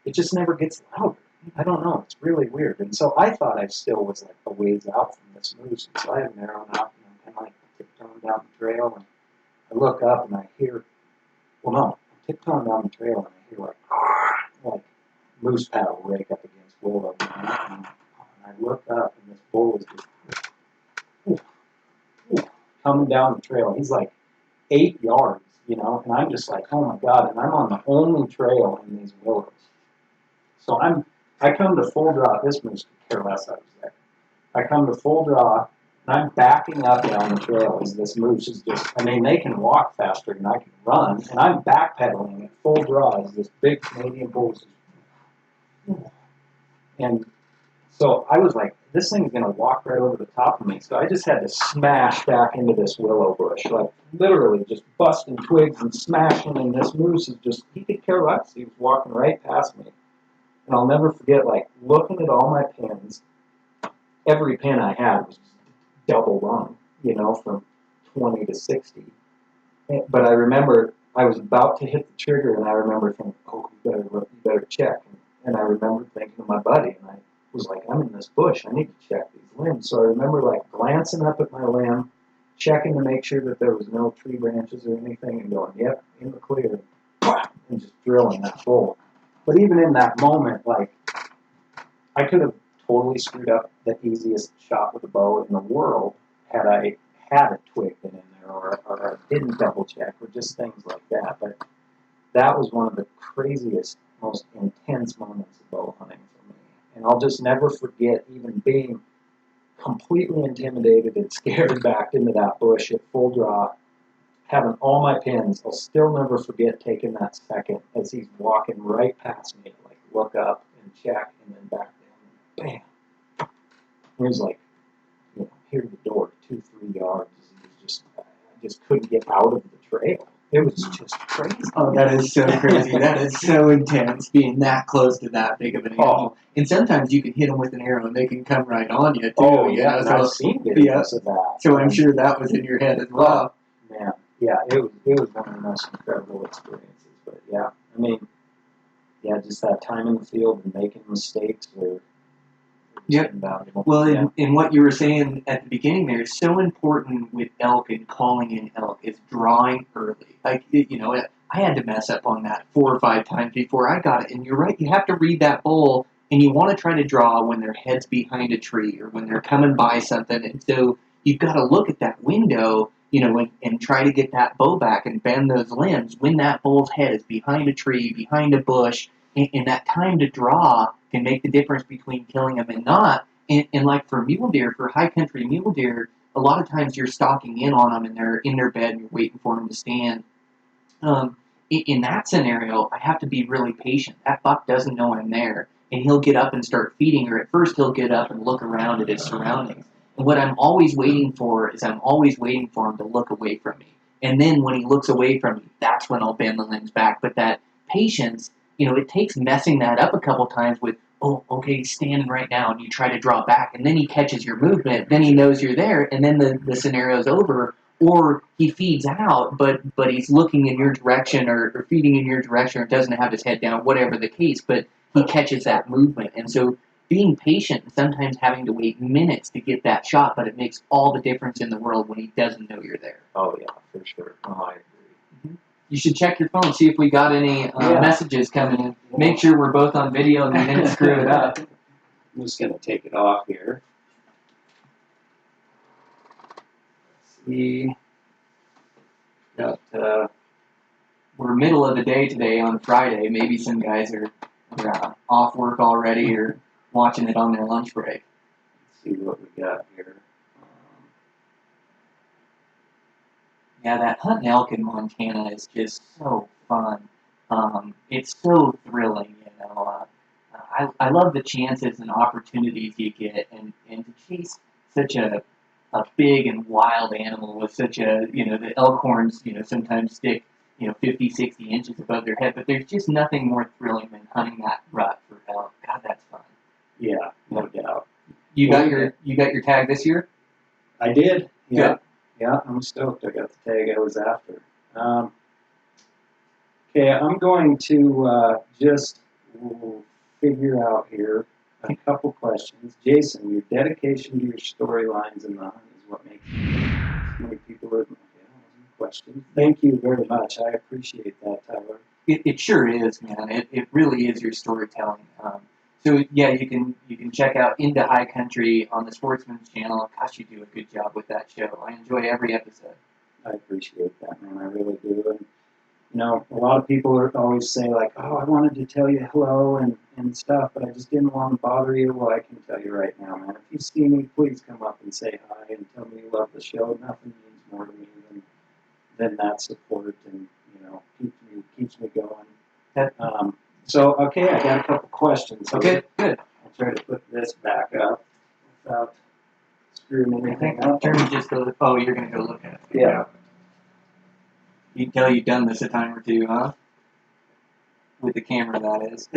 it just never gets louder. I don't know. It's really weird. And so I thought I still was like a ways out from this moose. And so I am narrowing out and I'm kind of like tiptoeing down the trail. And I look up and I hear, well, no, I'm tiptoeing down the trail and I hear like moose paddle rake up against willow. And I look up and this bull is just coming down the trail. He's like 8 yards, and I'm just like, oh my God. And I'm on the only trail in these willows. So I come to full draw. This moose could care less I was there. I come to full draw, and I'm backing up down the trail as this moose is they can walk faster than I can run, and I'm backpedaling at full draw as this big Canadian bull is just, and so I was like, this thing's going to walk right over the top of me. So I just had to smash back into this willow bush, like literally just busting twigs and smashing, and this moose is just, he could care less. He was walking right past me. And I'll never forget, like, looking at all my pins. Every pin I had was double rung, from 20 to 60. But I remember I was about to hit the trigger, and I remember thinking, oh, you better check. And I remember thinking to my buddy, and I was like, I'm in this bush. I need to check these limbs. So I remember, like, glancing up at my limb, checking to make sure that there was no tree branches or anything, and going, yep, in the clear, and just drilling that bull. But even in that moment, like, I could have totally screwed up the easiest shot with a bow in the world had I had a twig been in there or didn't double check or just things like that. But that was one of the craziest, most intense moments of bow hunting for me. And I'll just never forget even being completely intimidated and scared back into that bush at full draw, having all my pins. I'll still never forget taking that second as he's walking right past me, like look up and check and then back down. Bam! He was like, here to the door, 2-3 yards. I just couldn't get out of the trail. It was just crazy. Oh, that is so crazy. That is so intense, being that close to that big of an animal. And sometimes you can hit them with an arrow and they can come right on you, too. Oh, yeah, and I've seen videos of that. So I'm sure that was in your head as well. Man, yeah, it was one of the most incredible experiences. But just that time in the field and making mistakes were invaluable. Well, and what you were saying at the beginning there is so important with elk and calling in elk is drawing early. Like, I had to mess up on that 4 or 5 times before I got it. And you're right, you have to read that bull, and you want to try to draw when their head's behind a tree or when they're coming by something. And so you've got to look at that window, and try to get that bow back and bend those limbs when that bull's head is behind a tree, behind a bush, and that time to draw can make the difference between killing them and not. And like for mule deer, for high country mule deer, a lot of times you're stalking in on them and they're in their bed and you're waiting for them to stand. In that scenario, I have to be really patient. That buck doesn't know I'm there, and he'll get up and start feeding, or at first he'll get up and look around at his surroundings. And what I'm always waiting for is him to look away from me. And then when he looks away from me, that's when I'll bend the limbs back. But that patience, it takes messing that up a couple times with, oh, okay, he's standing right now, and you try to draw back, and then he catches your movement, then he knows you're there, and then the scenario's over. Or he feeds out, but he's looking in your direction or feeding in your direction or doesn't have his head down, whatever the case, but he catches that movement. And so being patient and sometimes having to wait minutes to get that shot, but it makes all the difference in the world when he doesn't know you're there. Oh, yeah, for sure. Oh, I agree. Mm-hmm. You should check your phone, see if we got any messages coming in. Make sure we're both on video and we didn't screw it up. I'm just going to take it off here. We got, we're middle of the day today on Friday. Maybe some guys are off work already or watching it on their lunch break. Let's see what we got here. That hunting elk in Montana is just so fun. It's so thrilling, I love the chances and opportunities you get, and to chase such a a big and wild animal with such a, the elk horns, sometimes stick, 50, 60 inches above their head, but there's just nothing more thrilling than hunting that rut for elk. God, that's fun. Yeah, no doubt. You got your tag this year? I did. Yeah. Good. Yeah, I'm stoked. I got the tag I was after. Okay, I'm going to just figure out here a couple questions. Jason, your dedication to your storylines in the hunt is what makes so many people are questions. Thank you very much. I appreciate that, Tyler. It sure is, man. It really is your storytelling. So yeah, you can check out Into High Country on the Sportsman's Channel. Gosh, you do a good job with that show. I enjoy every episode. I appreciate that, man. I really do. And a lot of people are always say like, "Oh, I wanted to tell you hello and stuff, but I just didn't want to bother you." Well, I can tell you right now, man. If you see me, please come up and say hi and tell me you love the show. Nothing means more to me than that support, and keeps me going. So okay, I got a couple questions. Okay, good. I'll try to put this back up without screwing anything up. Turn just a. Oh, you're gonna go look at it. Yeah. You can tell you've done this a time or two, huh? With the camera, that is.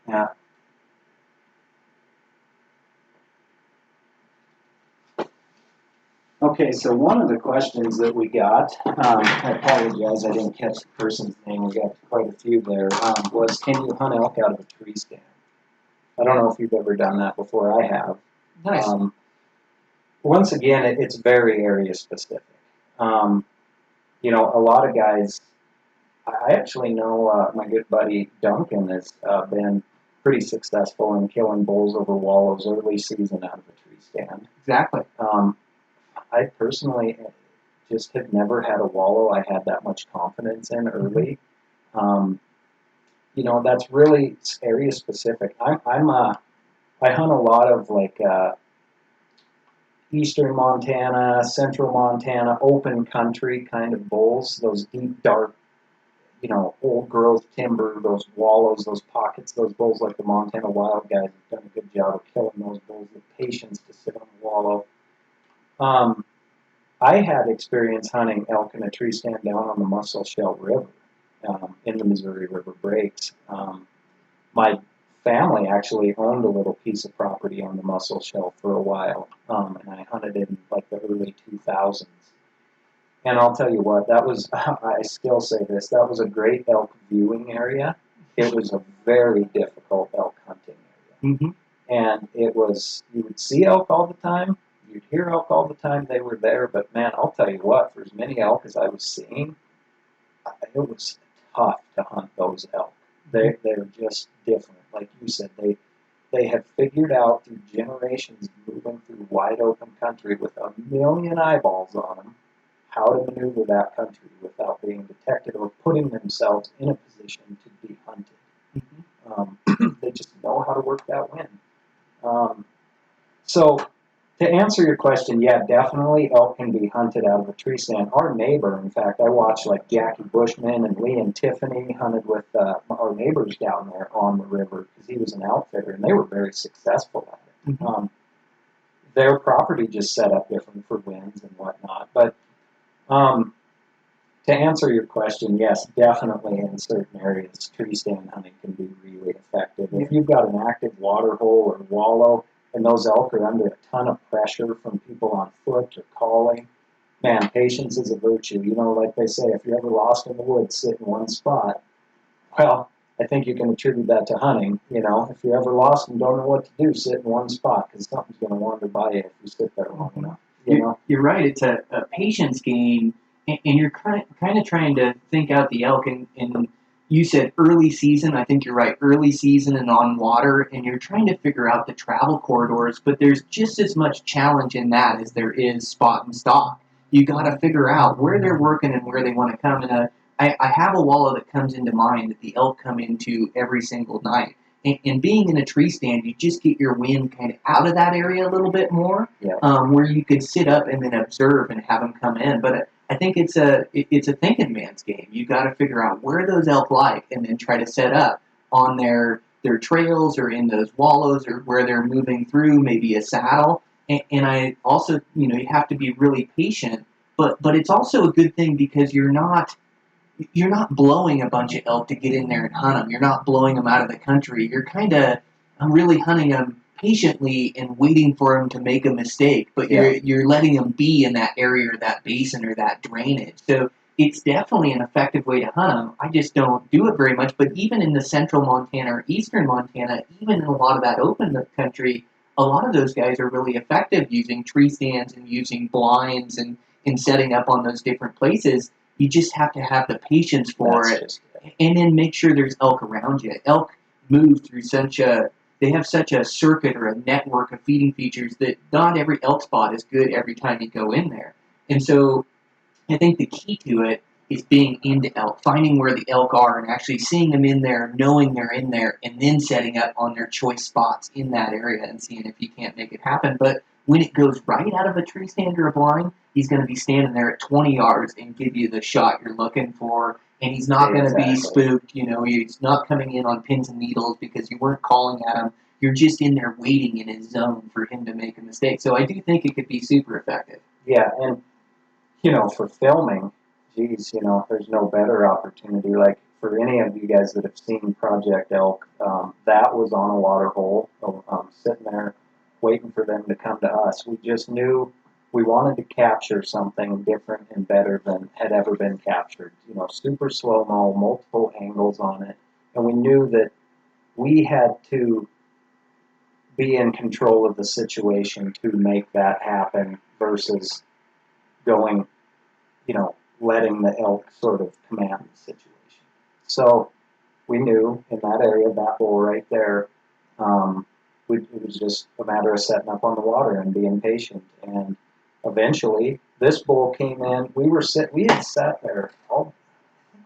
Yeah. Okay, so one of the questions that we got, I apologize, I didn't catch the person's name, we got quite a few there, was can you hunt elk out of a tree stand? I don't know if you've ever done that before. I have. Nice. Once again, it's very area specific. A lot of guys, I actually know my good buddy Duncan has been pretty successful in killing bulls over wallows early season out of a tree stand. Exactly. I personally just have never had a wallow I had that much confidence in early. That's really area specific. I hunt a lot of eastern Montana, central Montana, open country kind of bulls, those deep, dark, old growth timber, those wallows, those pockets, those bulls like the Montana wild guys have done a good job of killing those bulls with patience to sit on the wallow. I had experience hunting elk in a tree stand down on the Musselshell River in the Missouri River Breaks. My family actually owned a little piece of property on the Musselshell for a while, and I hunted in the early 2000s. And I'll tell you what, that was, I still say this, that was a great elk viewing area. It was a very difficult elk hunting area. Mm-hmm. And it was, you would see elk all the time, you'd hear elk all the time, they were there, but man, I'll tell you what, for as many elk as I was seeing, it was tough to hunt those elk. They're just different. Like you said, they have figured out through generations moving through wide open country with a million eyeballs on them how to maneuver that country without being detected or putting themselves in a position to be hunted. Mm-hmm. They just know how to work that wind. So to answer your question, yeah, definitely elk can be hunted out of a tree stand. Our neighbor, in fact, I watched Jackie Bushman and Lee and Tiffany hunted with our neighbors down there on the river because he was an outfitter, and they were very successful at it. Mm-hmm. Their property just set up different for winds and whatnot. But to answer your question, yes, definitely in certain areas, tree stand hunting can be really effective. If you've got an active water hole or wallow, and those elk are under a ton of pressure from people on foot or calling, man, patience is a virtue. Like they say, if you're ever lost in the woods, sit in one spot. Well, I think you can attribute that to hunting. If you're ever lost and don't know what to do, sit in one spot because something's going to wander by you if you sit there long enough. You're right. It's a patience game, and you're kind of trying to think out the elk. And you said early season. I think you're right. Early season and on water, and you're trying to figure out the travel corridors. But there's just as much challenge in that as there is spot and stalk. You got to figure out where they're working and where they want to come. And I have a wallow that comes into mind that the elk come into every single night. And being in a tree stand, you just get your wind kind of out of that area a little bit more, where you could sit up and then observe and have them come in. But I think it's a thinking man's game. You got to figure out where those elk like, and then try to set up on their trails or in those wallows or where they're moving through, maybe a saddle, and I also, you have to be really patient, but it's also a good thing because you're not blowing a bunch of elk to get in there and hunt them. You're not blowing them out of the country. You're kind of really hunting them patiently and waiting for them to make a mistake. But you're letting them be in that area or that basin or that drainage. So it's definitely an effective way to hunt them. I just don't do it very much. But even in the central Montana or eastern Montana, even in a lot of that open country, a lot of those guys are really effective using tree stands and using blinds and setting up on those different places. You just have to have the patience for it, and then make sure there's elk around you. Elk move through they have such a circuit or a network of feeding features that not every elk spot is good every time you go in there. And so I think the key to it is being into elk, finding where the elk are and actually seeing them in there, knowing they're in there, and then setting up on their choice spots in that area and seeing if you can't make it happen. But when it goes right out of a tree stand or a blind, he's going to be standing there at 20 yards and give you the shot you're looking for. And he's not going to be spooked. He's not coming in on pins and needles because you weren't calling at him. You're just in there waiting in his zone for him to make a mistake. So I do think it could be super effective. Yeah, and, for filming, geez, there's no better opportunity. Like, for any of you guys that have seen Project Elk, that was on a water hole, sitting there waiting for them to come to us. We just knew we wanted to capture something different and better than had ever been captured. Super slow-mo, multiple angles on it. And we knew that we had to be in control of the situation to make that happen versus going, letting the elk sort of command the situation. So we knew in that area, that bull right there, it was just a matter of setting up on the water and being patient. And eventually, this bull came in. We had sat there.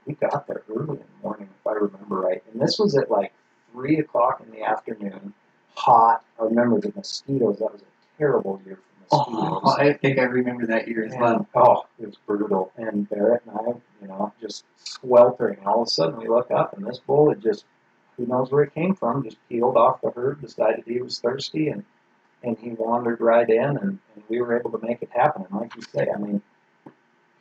We got there early in the morning, if I remember right. And this was at like 3 o'clock in the afternoon, hot. I remember the mosquitoes. That was a terrible year for mosquitoes. Oh, I think I remember that year as well. Oh, it was brutal. And Barrett and I, just sweltering. And all of a sudden, we look up, and this bull had just, who knows where it came from, just peeled off the herd, decided he was thirsty, and he wandered right in, and we were able to make it happen. And like you say,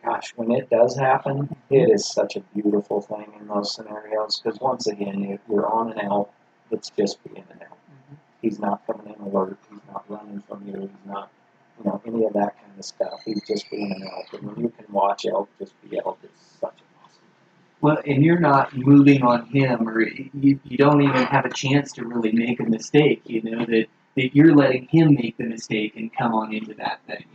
gosh, when it does happen, it is such a beautiful thing in those scenarios, because once again, you're on an elk that's just being an elk. Mm-hmm. He's not coming in alert, he's not running from you, he's not, any of that kind of stuff. He's just being an elk. And when you can watch elk just be elk, it's such an awesome thing. Well, and you're not moving on him, or you don't even have a chance to really make a mistake, that you're letting him make the mistake and come on into that thing,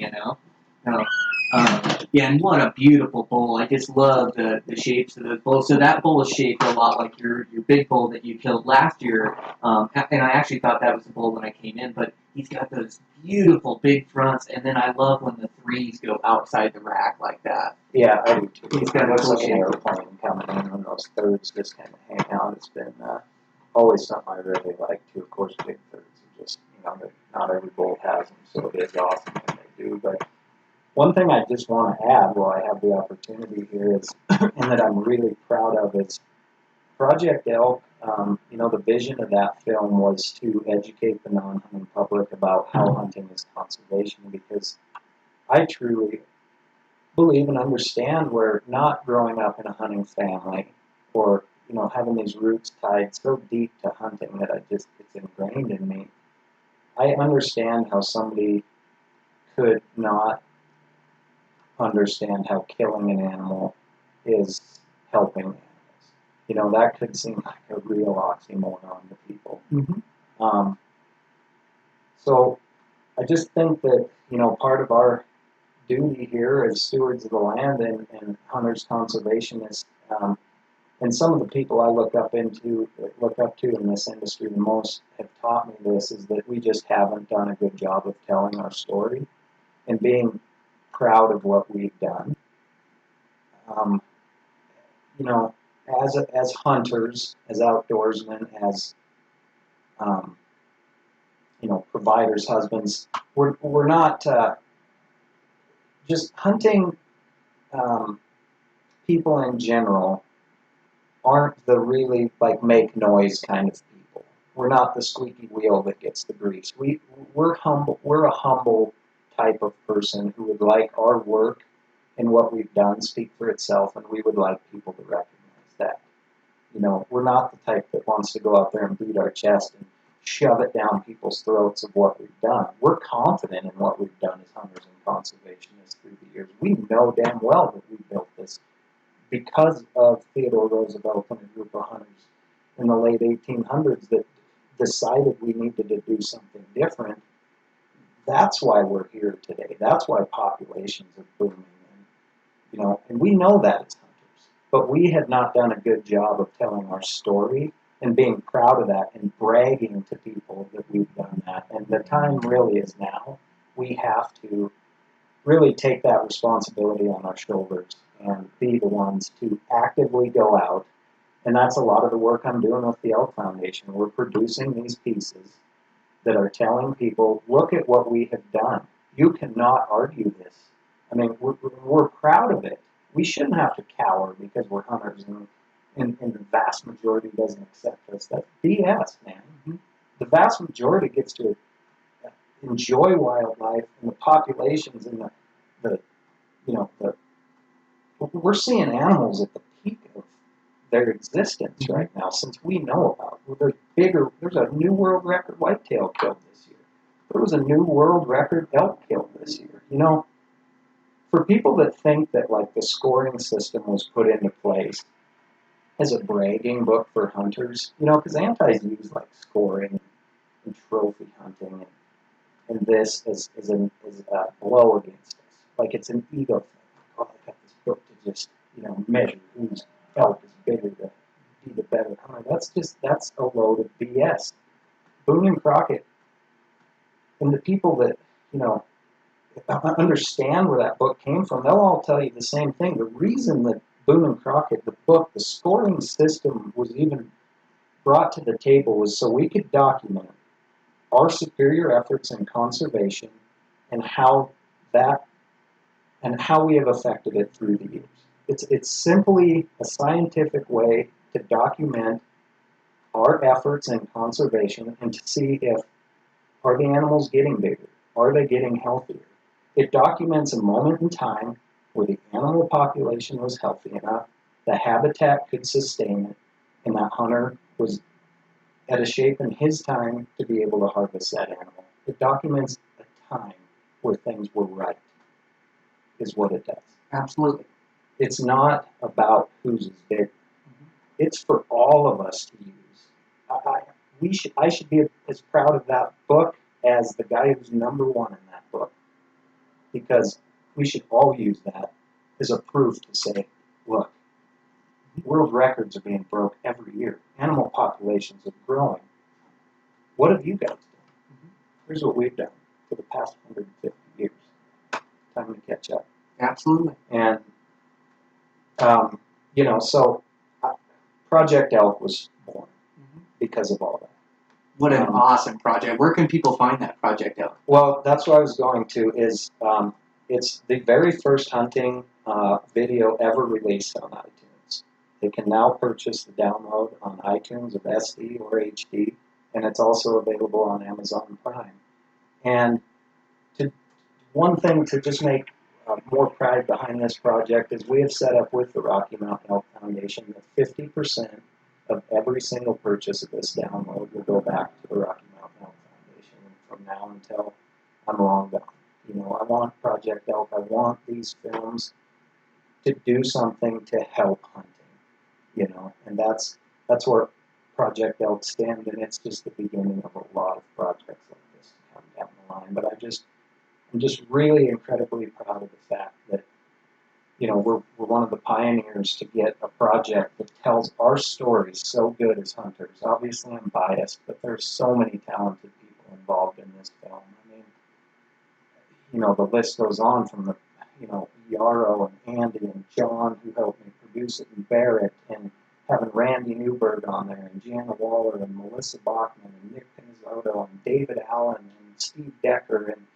and what a beautiful bull. I just love the shapes of those bulls. So that bull is shaped a lot like your big bull that you killed last year. And I actually thought that was a bull when I came in, but he's got those beautiful big fronts, and then I love when the threes go outside the rack like that. Yeah, I do too. He's got it looks cool like an shape. airplane coming in when those thirds just kind of hang out. It's been always something I really like too. Of course, big thirds are just, not every bull has them, so it is awesome when they do. But one thing I just want to add while I have the opportunity here is, and that I'm really proud of, is Project Elk. The vision of that film was to educate the non-hunting public about how hunting is conservation, because I truly believe and understand where not growing up in a hunting family or, having these roots tied so deep to hunting that it's ingrained in me. I understand how somebody could not understand how killing an animal is helping animals. That could seem like a real oxymoron to people. Mm-hmm. So I just think that, part of our duty here as stewards of the land and hunters conservationists, and some of the people I look up to in this industry the most have taught me this, is that we just haven't done a good job of telling our story and being proud of what we've done. As hunters, as outdoorsmen, as providers, husbands, we're not just hunting. People in general aren't the really make noise kind of people. we're not the squeaky wheel that gets the grease. We're humble. We're a humble type of person who would like our work and what we've done speak for itself, and we would like people to recognize that. You know, we're not the type that wants to go out there and beat our chest and shove it down people's throats of what we've done. We're confident in what we've done as hunters and conservationists through the years. We know damn well that we built this because of Theodore Roosevelt and a group of hunters in the late 1800s that decided we needed to do something different. That's why we're here today. That's why populations are booming. And we know that as hunters. But we have not done a good job of telling our story and being proud of that and bragging to people that we've done that. And the time really is now. We have to really take that responsibility on our shoulders and be the ones to actively go out. And that's a lot of the work I'm doing with the Elk Foundation. We're producing these pieces that are telling people, look at what we have done. You cannot argue this. I mean, we're proud of it. We shouldn't have to cower because we're hunters and the vast majority doesn't accept us. That's BS, man. The vast majority gets to enjoy wildlife and the populations and we're seeing animals at the peak of their existence right now since we know about it. There's a new world record whitetail killed this year. There was a new world record elk killed this year. You know, for people that think that like the scoring system was put into place as a bragging book for hunters, because antis use like scoring and trophy hunting and this as a blow against us. Like it's an ego thing. Oh, I got this book to just, measure whose elk is bigger to be the better hunter. That's a load of BS. Boone and Crockett and the people that, understand where that book came from, they'll all tell you the same thing. The reason that Boone and Crockett, the book, the scoring system was even brought to the table was so we could document our superior efforts in conservation and how we have affected it through the years. It's simply a scientific way to document our efforts in conservation and to see if are the animals getting bigger, are they getting healthier. It documents a moment in time where the animal population was healthy enough, the habitat could sustain it, and that hunter was at a shape in his time to be able to harvest that animal. It documents a time where things were right, is what it does. Absolutely. It's not about whose is bigger. It's for all of us to use. I should be as proud of that book as the guy who's number one in that book, because we should all use that as a proof to say, look, world records are being broke every year. Animal populations are growing. What have you guys done? Here's what we've done for the past 150 years. Time to catch up. Absolutely. And, so Project Elk was born because of all that. What an awesome project. Where can people find that Project Elk? Well, that's what I was going to, is it's the very first hunting video ever released on iTunes. They can now purchase the download on iTunes of SD or HD, and it's also available on Amazon Prime. And one thing to just make more pride behind this project is we have set up with the Rocky Mountain Elk Foundation that 50% of every single purchase of this download will go back to the Rocky Mountain Elk Foundation from now until I'm long gone. I want Project Elk. I want these films to do something to help hunting, and that's where Project Elk stands, and it's just the beginning of a lot of projects like this to come down the line. But I'm just really incredibly proud of the fact that, we're one of the pioneers to get a project that tells our stories so good as hunters. Obviously, I'm biased, but there's so many talented people involved in this film. I mean, the list goes on from the, Yarrow and Andy and John, who helped me produce it, and Barrett, and having Randy Newberg on there, and Gianna Waller, and Melissa Bachman, and Nick Pinizotto, and David Allen, and Steve Decker, and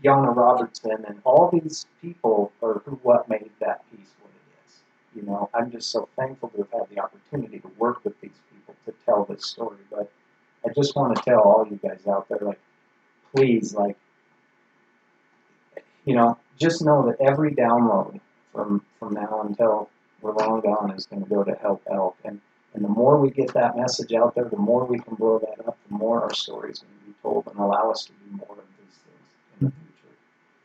Yana Robertson, and all these people are what made that piece what it is. I'm just so thankful to have had the opportunity to work with these people to tell this story. But I just want to tell all you guys out there, like, please, like, just know that every download from now until we're long gone is going to go to help elk. And the more we get that message out there, the more we can blow that up, the more our stories are going to be told and allow us to do more of these things in the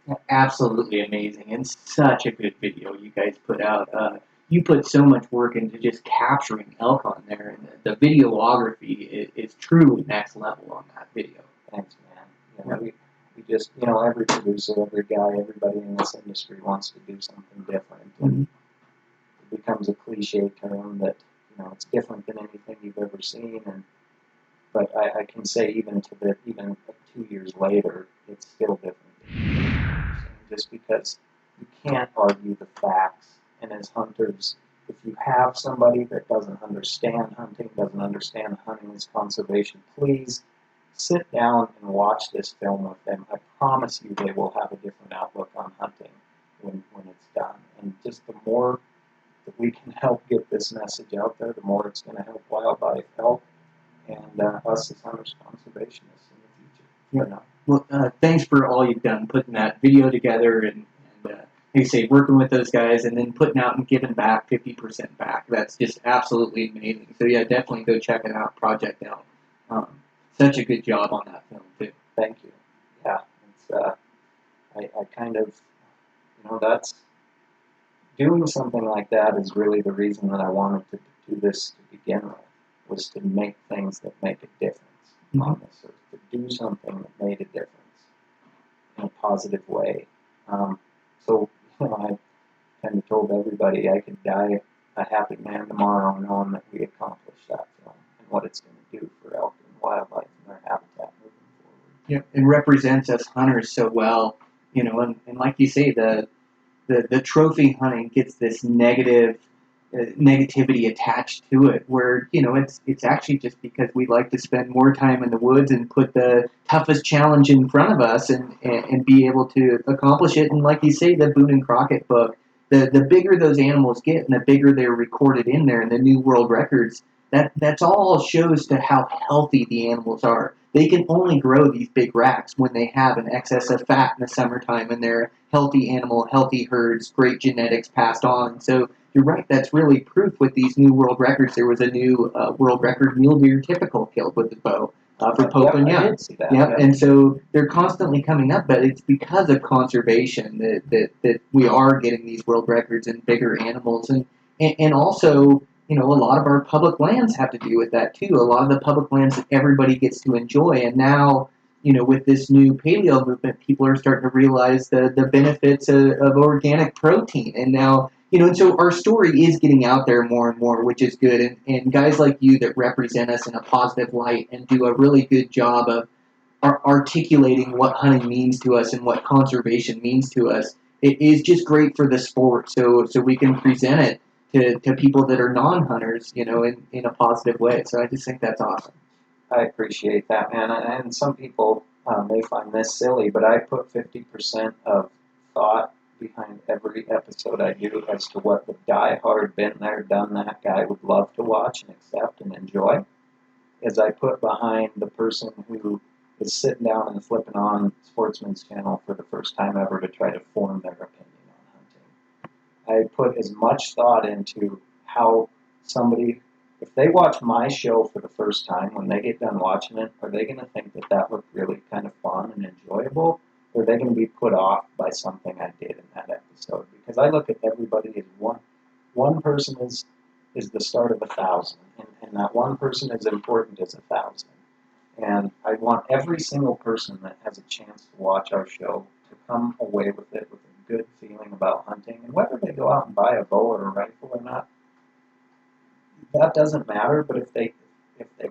future. Absolutely amazing, and such a good video you guys put out. You put so much work into just capturing elk on there, and the videography is truly next level on that video. Thanks, man. We just, every producer, every guy, everybody in this industry wants to do something different. And it becomes a cliche term that, it's different than anything you've ever seen. But I can say even 2 years later, it's still different. Just because you can't argue the facts. And as hunters, if you have somebody that doesn't understand hunting, doesn't understand hunting as conservation, please sit down and watch this film with them. I promise you they will have a different outlook on hunting when it's done. And just the more that we can help get this message out there, the more it's going to help wildlife, elk, and us as hunters, conservationists in the future. Yeah. Well, thanks for all you've done, putting that video together and like you say, working with those guys and then putting out and giving back 50% back. That's just absolutely amazing. So yeah, definitely go check it out, Project Elk. Such a good job on that film too. Thank you. Yeah, it's I kind of, that's doing something like that is really the reason that I wanted to do this to begin with, was to make things that make a difference on this earth, to do something that made a difference in a positive way. So, I kind of told everybody I could die a happy man tomorrow knowing that we accomplished that film and what it's going to do for elk and wildlife and their habitat moving forward. Yeah, it represents us hunters so well, and like you say, the trophy hunting gets this negativity attached to it, where it's actually just because we like to spend more time in the woods and put the toughest challenge in front of us and be able to accomplish it. And like you say, the Boone and Crockett book, the bigger those animals get and the bigger they're recorded in there in the new world records, that's all shows to how healthy the animals are. They can only grow these big racks when they have an excess of fat in the summertime and they're healthy animal, healthy herds, great genetics passed on. So you're right, that's really proof with these new world records. There was a new world record mule deer typical killed with the bow for Pope and Young. I did see that. Yep. And so they're constantly coming up, but it's because of conservation that we are getting these world records and bigger animals. And also, a lot of our public lands have to do with that too. A lot of the public lands that everybody gets to enjoy. And now, with this new paleo movement, people are starting to realize the benefits of organic protein. And now, and so our story is getting out there more and more, which is good. And guys like you that represent us in a positive light and do a really good job of articulating what hunting means to us and what conservation means to us, it is just great for the sport. So we can present it to people that are non-hunters, in a positive way. So I just think that's awesome. I appreciate that, man. And some people may find this silly, but I put 50% of thought behind every episode I do as to what the die-hard, been there, done that guy would love to watch and accept and enjoy, as I put behind the person who is sitting down and flipping on Sportsman's Channel for the first time ever to try to form their opinion on hunting. I put as much thought into how somebody, if they watch my show for the first time, when they get done watching it, are they going to think that looked really kind of fun and enjoyable? Or are they going to be put off by something I did in that episode? Because I look at everybody as one person is the start of 1,000, and that one person is important as 1,000. And I want every single person that has a chance to watch our show to come away with it with a good feeling about hunting. And whether they go out and buy a bow or a rifle or not, that doesn't matter. But if they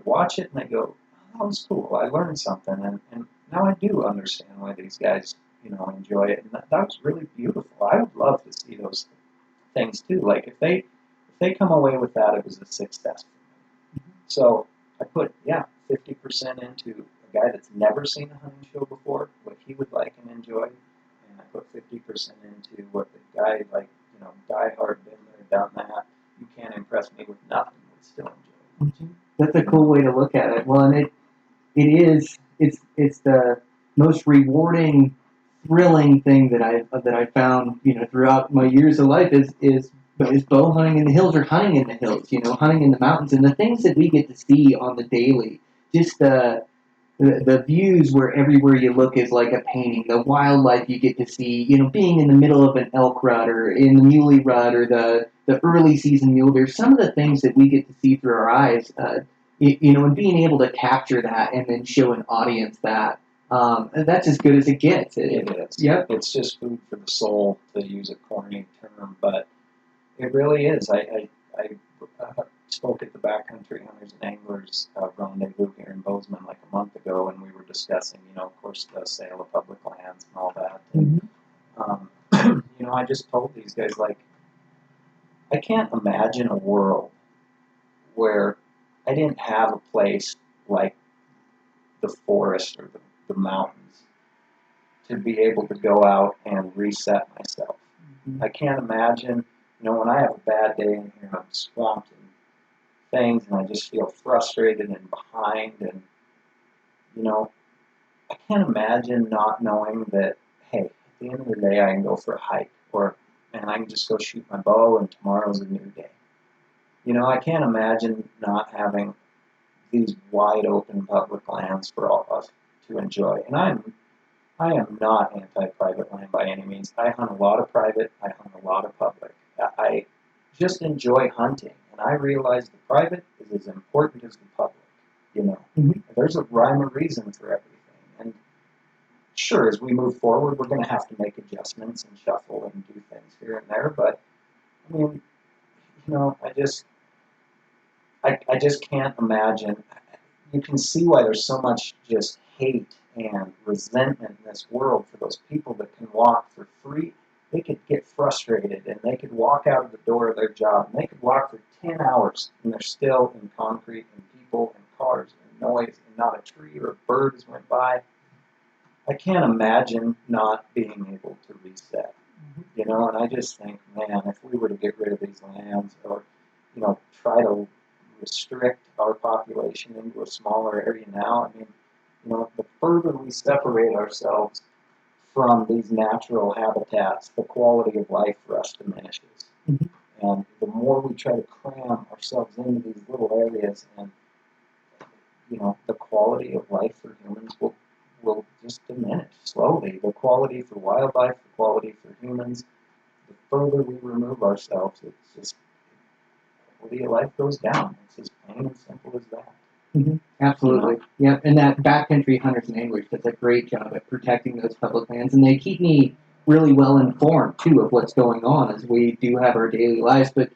watch it and they go, oh, that was cool, I learned something, and now I do understand why these guys, enjoy it, and that was really beautiful. I would love to see those things too. Like if they come away with that, it was a success for me. So I put 50% into a guy that's never seen a hunting show before, what he would like and enjoy, and I put 50% into what the guy die hard, been there, done that. You can't impress me with nothing, would still enjoy it. That's a cool way to look at it. Well, and it's the most rewarding, thrilling thing that I found, throughout my years of life is bow hunting in the hills or hunting in the hills, hunting in the mountains, and the things that we get to see on the daily. Just the views where everywhere you look is like a painting. The wildlife you get to see, being in the middle of an elk rut or in the muley rut or the early season mule deer. Some of the things that we get to see through our eyes, and being able to capture that and then show an audience that, that's as good as it gets. It is. Yep. It's just food for the soul, to use a corny term, but it really is. I spoke at the Backcountry Hunters and Anglers Rendezvous here in Bozeman like a month ago, and we were discussing, of course, the sale of public lands and all that. And, I just told these guys, like, I can't imagine a world where I didn't have a place like the forest or the mountains to be able to go out and reset myself. I can't imagine, when I have a bad day in here, I'm swamped in things and I just feel frustrated and behind, and, I can't imagine not knowing that, hey, at the end of the day I can go for a hike, and I can just go shoot my bow and tomorrow's a new day. I can't imagine not having these wide open public lands for all of us to enjoy. And I am not anti-private land by any means. I hunt a lot of private. I hunt a lot of public. I just enjoy hunting, and I realize the private is as important as the public. There's a rhyme or reason for everything. And sure, as we move forward, we're going to have to make adjustments and shuffle and do things here and there. But I mean, I just can't imagine. You can see why there's so much just hate and resentment in this world for those people that can walk for free. They could get frustrated and they could walk out of the door of their job and they could walk for 10 hours and they're still in concrete and people and cars and noise and not a tree or a bird has went by. I can't imagine not being able to reset. And I just think, man, if we were to get rid of these lands or, try to restrict our population into a smaller area now, I mean, the further we separate ourselves from these natural habitats, the quality of life for us diminishes. And the more we try to cram ourselves into these little areas, and the quality of life for humans will just diminish slowly. The quality for wildlife, the quality for humans, the further we remove ourselves, it's just the quality of life goes down. It's as plain and simple as that. Absolutely. Yeah, and that Backcountry Hunters and Anglers does a great job at protecting those public lands, and they keep me really well informed too of what's going on as we do have our daily lives. But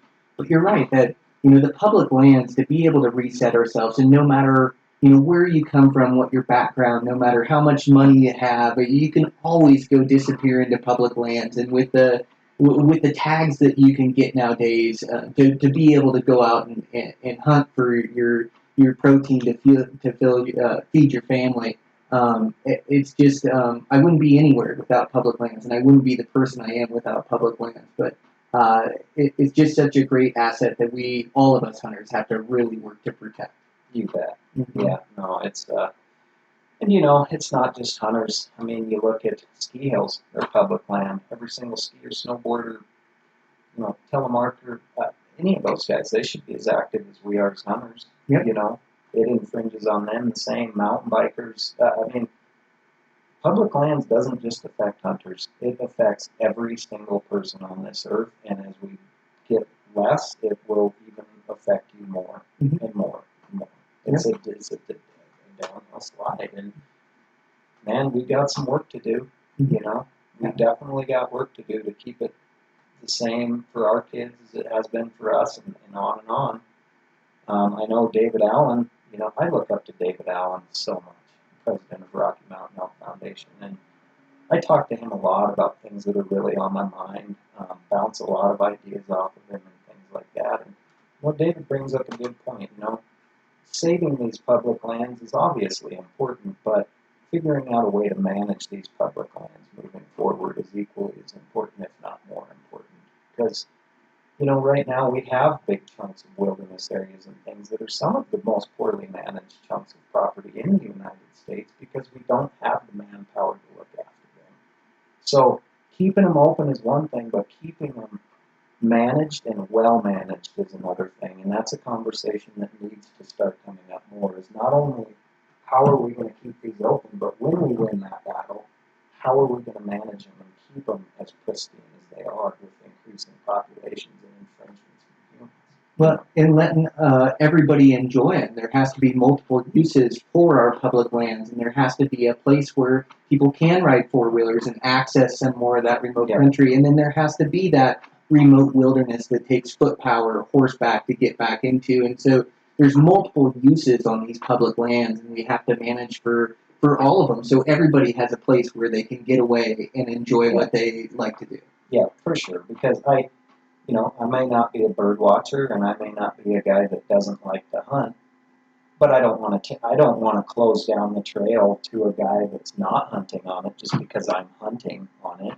you're right that the public lands, to be able to reset ourselves, and no matter where you come from, what your background, no matter how much money you have, you can always go disappear into public lands, and with the tags that you can get nowadays, to be able to go out and hunt for your protein to feed your family. It's just I wouldn't be anywhere without public lands, and I wouldn't be the person I am without public lands. But it's just such a great asset that all of us hunters, have to really work to protect. You bet. Yeah. No, it's and it's not just hunters. I mean, you look at ski hills; they're public land. Every single skier, snowboarder, telemarketer, any of those guys, they should be as active as we are as hunters. Yep. It infringes on them the same. Mountain bikers. I mean, public lands doesn't just affect hunters. It affects every single person on this earth. And as we get less, it will even affect you more and more and more. It's a downhill slide. And man, we've got some work to do. We've definitely got work to do to keep it the same for our kids as it has been for us, and on and on. I know David Allen, I look up to David Allen so much, president of Rocky Mountain Elk Foundation, and I talk to him a lot about things that are really on my mind, bounce a lot of ideas off of him and things like that. And David brings up a good point, saving these public lands is obviously important, but figuring out a way to manage these public lands moving forward is equally as important, if not more important. Because, right now we have big chunks of wilderness areas and things that are some of the most poorly managed chunks of property in the United States because we don't have the manpower to look after them. So keeping them open is one thing, but keeping them managed and well managed is another thing. And that's a conversation that needs to start coming up more, is not only how are we going to keep these open, but when we win that battle, how are we going to manage them and keep them as pristine as they are with increasing populations and infringements from humans? Well, and letting everybody enjoy it. There has to be multiple uses for our public lands, and there has to be a place where people can ride four-wheelers and access some more of that remote Yeah. country. And then there has to be that remote wilderness that takes foot power or horseback to get back into. And so there's multiple uses on these public lands, and we have to manage for all of them so everybody has a place where they can get away and enjoy what they like to do. Yeah, for sure. Because I may not be a bird watcher, and I may not be a guy that doesn't like to hunt, but I don't want to close down the trail to a guy that's not hunting on it just because I'm hunting on it.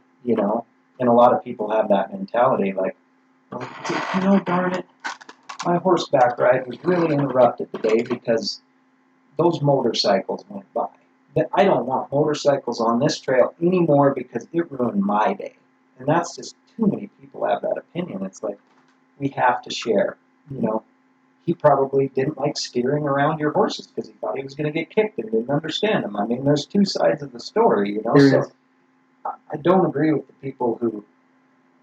And a lot of people have that mentality, like, darn it, my horseback ride was really interrupted today because those motorcycles went by. That I don't want motorcycles on this trail anymore because it ruined my day. And that's just too many people have that opinion. It's like, we have to share. He probably didn't like steering around your horses because he thought he was going to get kicked and didn't understand them. I mean, there's two sides of the story, There So is. I don't agree with the people who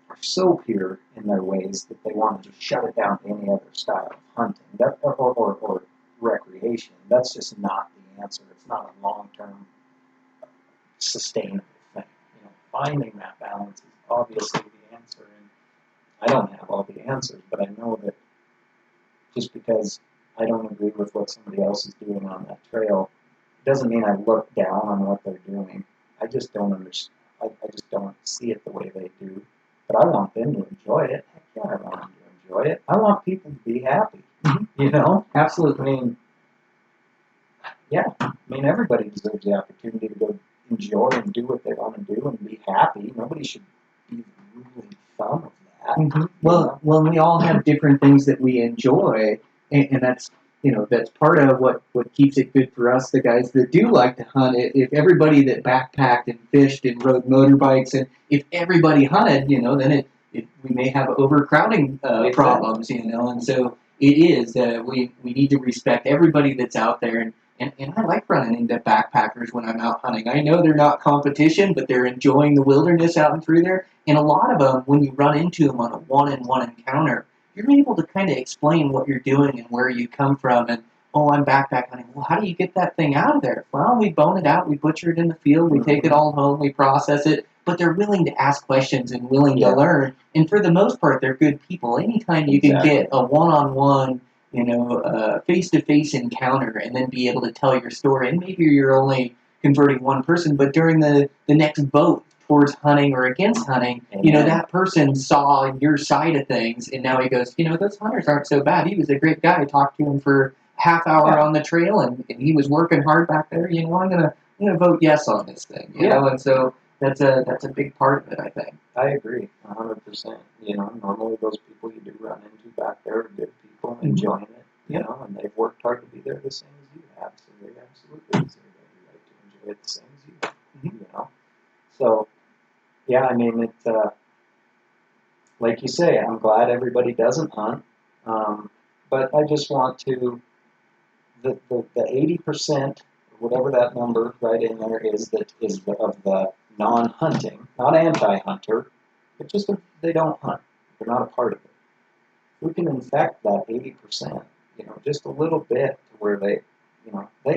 are so pure in their ways that they want to just shut it down to any other style of hunting or recreation. That's just not the answer. It's not a long-term sustainable thing. Finding that balance is obviously the answer, and I don't have all the answers, but I know that just because I don't agree with what somebody else is doing on that trail doesn't mean I look down on what they're doing. I just don't understand. I just don't see it the way they do. But I want them to enjoy it. Heck yeah, I want them to enjoy it. I want people to be happy. Absolutely. Everybody deserves the opportunity to go enjoy and do what they want to do and be happy. Nobody should be ruling thumb of that. Mm-hmm. Well, we all have different things that we enjoy, and that's that's part of what keeps it good for us, the guys that do like to hunt. If everybody that backpacked and fished and rode motorbikes, and if everybody hunted, then we may have overcrowding problems, and so it is we need to respect everybody that's out there. And I like running into backpackers when I'm out hunting. I know they're not competition, but they're enjoying the wilderness out and through there. And a lot of them, when you run into them on a one-on-one encounter, you're able to kind of explain what you're doing and where you come from. And, oh, I'm backpack hunting. Well, how do you get that thing out of there? Well, we bone it out. We butcher it in the field. We take it all home. We process it. But they're willing to ask questions and willing to learn. And for the most part, they're good people. Anytime you can get a one-on-one, face-to-face encounter and then be able to tell your story. And maybe you're only converting one person, but during the next vote towards hunting or against hunting, that person saw your side of things, and now he goes, those hunters aren't so bad. He was a great guy. I talked to him for half hour on the trail, and he was working hard back there. I'm gonna vote yes on this thing. And so that's a big part of it, I think. I agree, 100%. Normally those people you do run into back there are good people enjoying it, and they've worked hard to be there the same as you have, so they absolutely deserve every right to enjoy it the same as you have, So, it's, like you say, I'm glad everybody doesn't hunt, but I just want to, the 80%, whatever that number right in there is, of the non-hunting, not anti-hunter, but just if they don't hunt, they're not a part of it. If we can infect that 80%, just a little bit to where they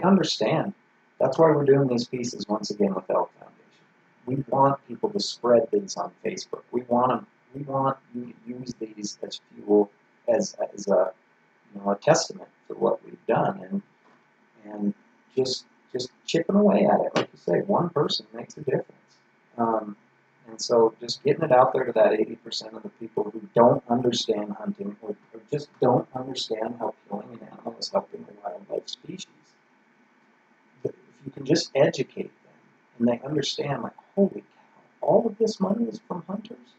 understand. That's why we're doing these pieces once again with Elk Foundation. We want people to spread these on Facebook. We want you to use these as fuel, as a testament to what we've done, and just chipping away at it. Like you say, one person makes a difference. And so just getting it out there to that 80% of the people who don't understand hunting or just don't understand how killing an animal is helping a wildlife species. If you can just educate them and they understand, like, holy cow, all of this money is from hunters?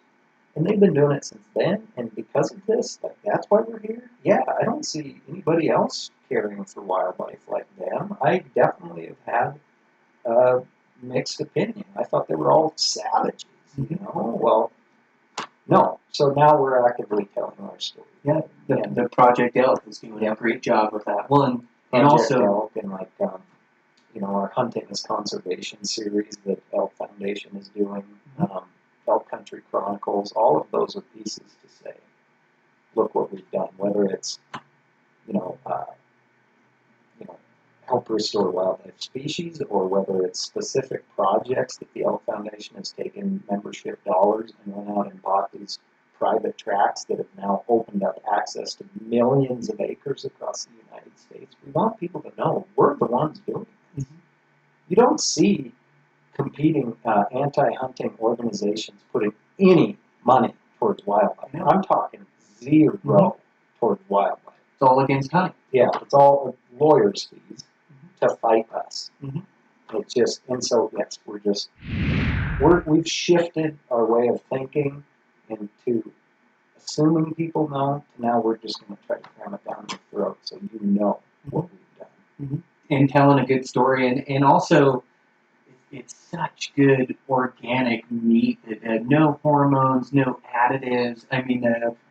And they've been doing it since then, and because of this, like, that's why we're here. Yeah, I don't see anybody else caring for wildlife like them. I definitely have had a mixed opinion. I thought they were all savages, you know? Well, no. So now we're actively telling our story. Yeah, the Project Elk is doing a great job with that. Well, and Project also, Elk and like, you know, our hunting is conservation series that Elk Foundation is doing, Elk Country Chronicles, all of those are pieces to say, look what we've done. Whether it's, you know, help restore wildlife species, or whether it's specific projects that the Elk Foundation has taken membership dollars and went out and bought these private tracts that have now opened up access to millions of acres across the United States. We want people to know we're the ones doing this. You don't see competing anti-hunting organizations putting any money towards wildlife. I'm talking zero towards wildlife. it's all against hunting. Yeah, it's all lawyers' fees to fight us. It's just, and so yes, we've shifted our way of thinking into assuming people know. To now we're just going to try to cram it down your throat so you know what we've done. And telling a good story, and also it's such good organic meat that had no hormones, no additives. I mean,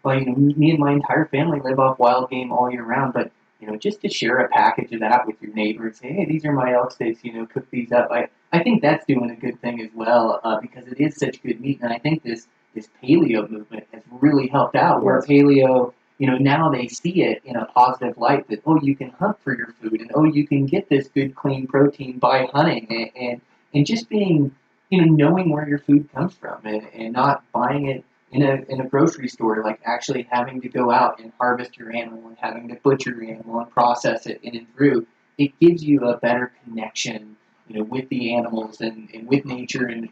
well, you know, me and my entire family live off wild game all year round, but you know, just to share a package of that with your neighbor and say, hey, these are my elk steaks, you know, cook these up. I think that's doing a good thing as well, because it is such good meat, and I think this paleo movement has really helped out. Where paleo, you know, now they see it in a positive light that, oh, you can hunt for your food, and oh, you can get this good clean protein by hunting, and just being, you know, knowing where your food comes from, and not buying it in a grocery store, like actually having to go out and harvest your animal and having to butcher your animal and process it in and through. It gives you a better connection, you know, with the animals and with nature and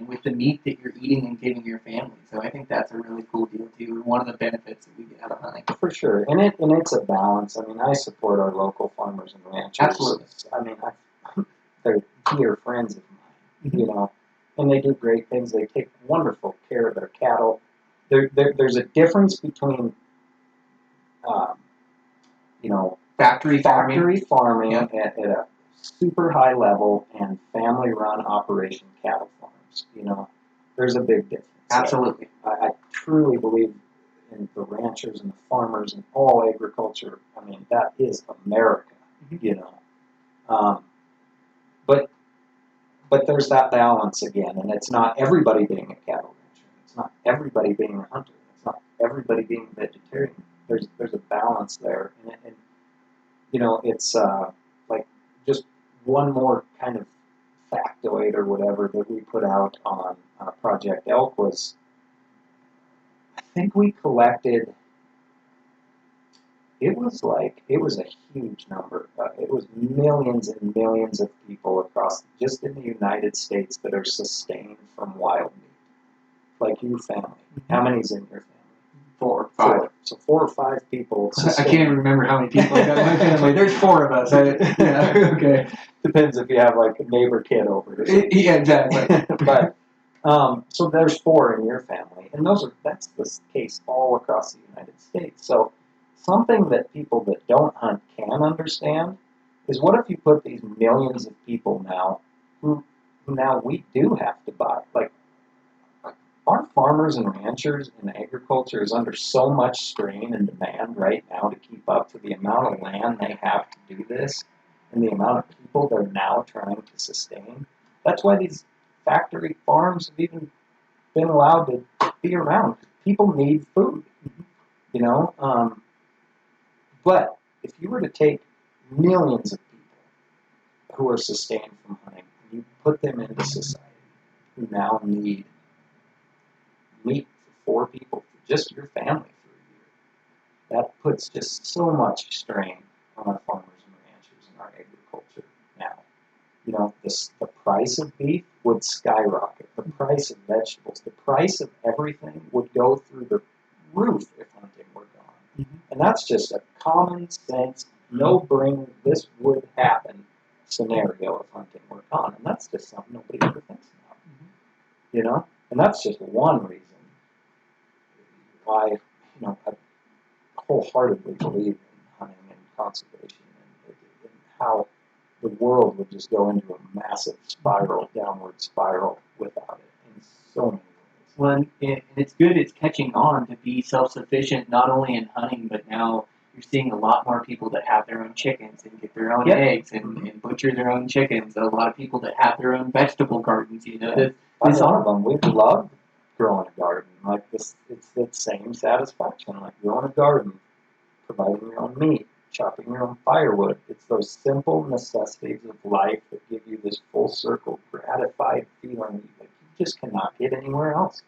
with the meat that you're eating and giving your family. So I think that's a really cool deal too. One of the benefits that we get out of hunting. For sure, and it's a balance. I mean, I support our local farmers and ranchers. Absolutely. I mean, they're dear friends of mine, you know, and they do great things. They take wonderful care of their cattle. There's a difference between, you know, Factory farming at a super high level and family-run operation cattle farms. You know, there's a big difference. Absolutely. I truly believe in the ranchers and the farmers and all agriculture. I mean, that is America, you know. But there's that balance again, and it's not everybody being a cattle rancher. It's not everybody being a hunter. It's not everybody being a vegetarian. There's a balance there, and you know, it's like just one more kind of factoid or whatever that we put out on Project Elk was, I think we collected, it was a huge number. It was millions and millions of people across, just in the United States, that are sustained from wild meat. Like your family. How many's in your family? 4 or 5. So 4 or 5 people. I can't even remember how many people I got in my family. There's 4 of us. Yeah, okay. Depends if you have like a neighbor kid over. Yeah, exactly. But so there's 4 in your family, and that's the case all across the United States. So something that people that don't hunt can understand is, what if you put these millions of people now who now we do have to buy, like, our farmers and ranchers and agriculture is under so much strain and demand right now to keep up to the amount of land they have to do this and the amount of people they're now trying to sustain. That's why these factory farms have even been allowed to be around. People need food, you know. But if you were to take millions of people who are sustained from hunting and you put them into society who now need meat for 4 people, for just your family for a year, that puts just so much strain on our farmers and ranchers and our agriculture now. You know, the price of beef would skyrocket. The price of vegetables, the price of everything would go through the roof if hunting were gone. And that's just a common sense, no-brainer, this would happen scenario if hunting were gone. And that's just something nobody ever thinks about. You know? And that's just one reason why, I wholeheartedly believe in hunting and conservation and how the world would just go into a massive downward spiral without it in so many ways. Well, and it's good it's catching on to be self-sufficient, not only in hunting, but now you're seeing a lot more people that have their own chickens and get their own Yep. eggs and butcher their own chickens. A lot of people that have their own vegetable gardens, Yeah. I'm one of them. We love growing a garden. Like this, it's the same satisfaction. Like growing a garden, providing your own meat, chopping your own firewood. It's those simple necessities of life that give you this full circle, gratified feeling that you just cannot get anywhere else.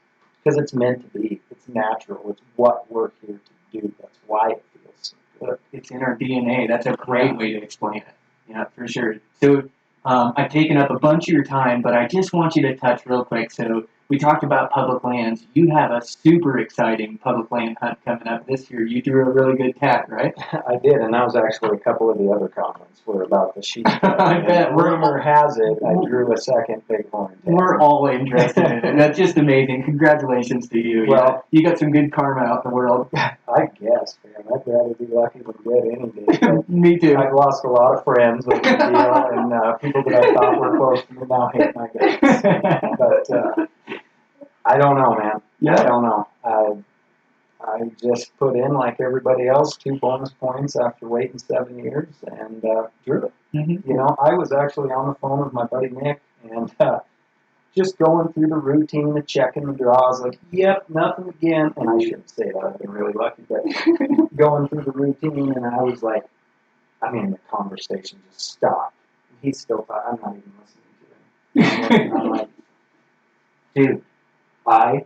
Because it's meant to be. It's natural. It's what we're here to do. That's why it feels so good. it's in our DNA. That's a great way to explain it. Yeah, for sure. So I've taken up a bunch of your time, but I just want you to touch real quick. So we talked about public lands. You have a super exciting public land hunt coming up this year. You drew a really good tag, right? I did, and that was actually a couple of the other comments were about the sheep. I bet. Rumor has it I drew a second bighorn. We're all interested in it. That's just amazing. Congratulations to you. Well, you got some good karma out in the world. I guess, man. I'd rather be lucky than good any day. But Me too. I've lost a lot of friends with the deal, and people that I thought were close to me now hate my guts. But I don't know, man. Yeah. I don't know. I just put in, like everybody else, 2 bonus points after waiting 7 years and drew it. Mm-hmm. I was actually on the phone with my buddy Nick and just going through the routine of checking the draws, like, yep, nothing again. And I shouldn't say that. I've been really lucky, but going through the routine, and I was like, the conversation just stopped. He still thought, I'm not even listening to him. And I'm like, dude, I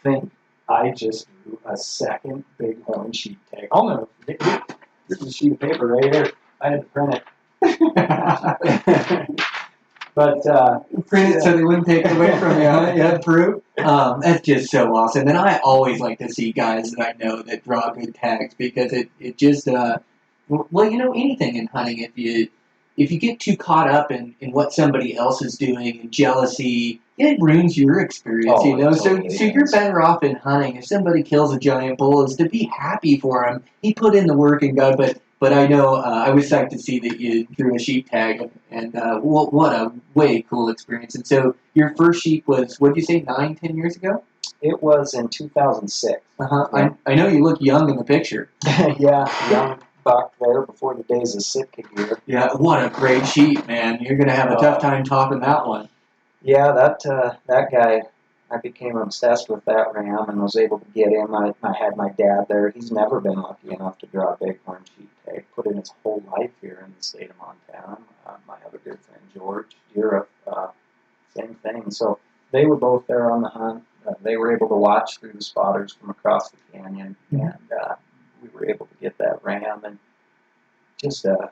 think I just drew a second bighorn sheep tag. I'll never forget it. This is a sheet of paper right here. I had to print it. But Print it so they wouldn't take it away from you, huh? Yeah, proof. That's just so awesome. And I always like to see guys that I know that draw good tags because it just anything in hunting, if you get too caught up in what somebody else is doing and jealousy, it ruins your experience, Oh, it totally So you're is. better off in hunting. If somebody kills a giant bull, is to be happy for him. He put in the work and God, but I know I was psyched to see that you drew a sheep tag, and what a way cool experience. And so your first sheep was, what did you say, 9-10 years ago? it was in 2006. Uh-huh. Yeah. I know you look young in the picture. Yeah, young buck there before the days of Sitka gear. Yeah, what a great sheep, man. You're going to have a tough time topping that one. Yeah, that guy, I became obsessed with that ram and was able to get him. I had my dad there. He's never been lucky enough to draw a bighorn sheep tag. Put in his whole life here in the state of Montana. My other good friend George Deerup, same thing. So they were both there on the hunt. They were able to watch through the spotters from across the canyon, and we were able to get that ram. And just a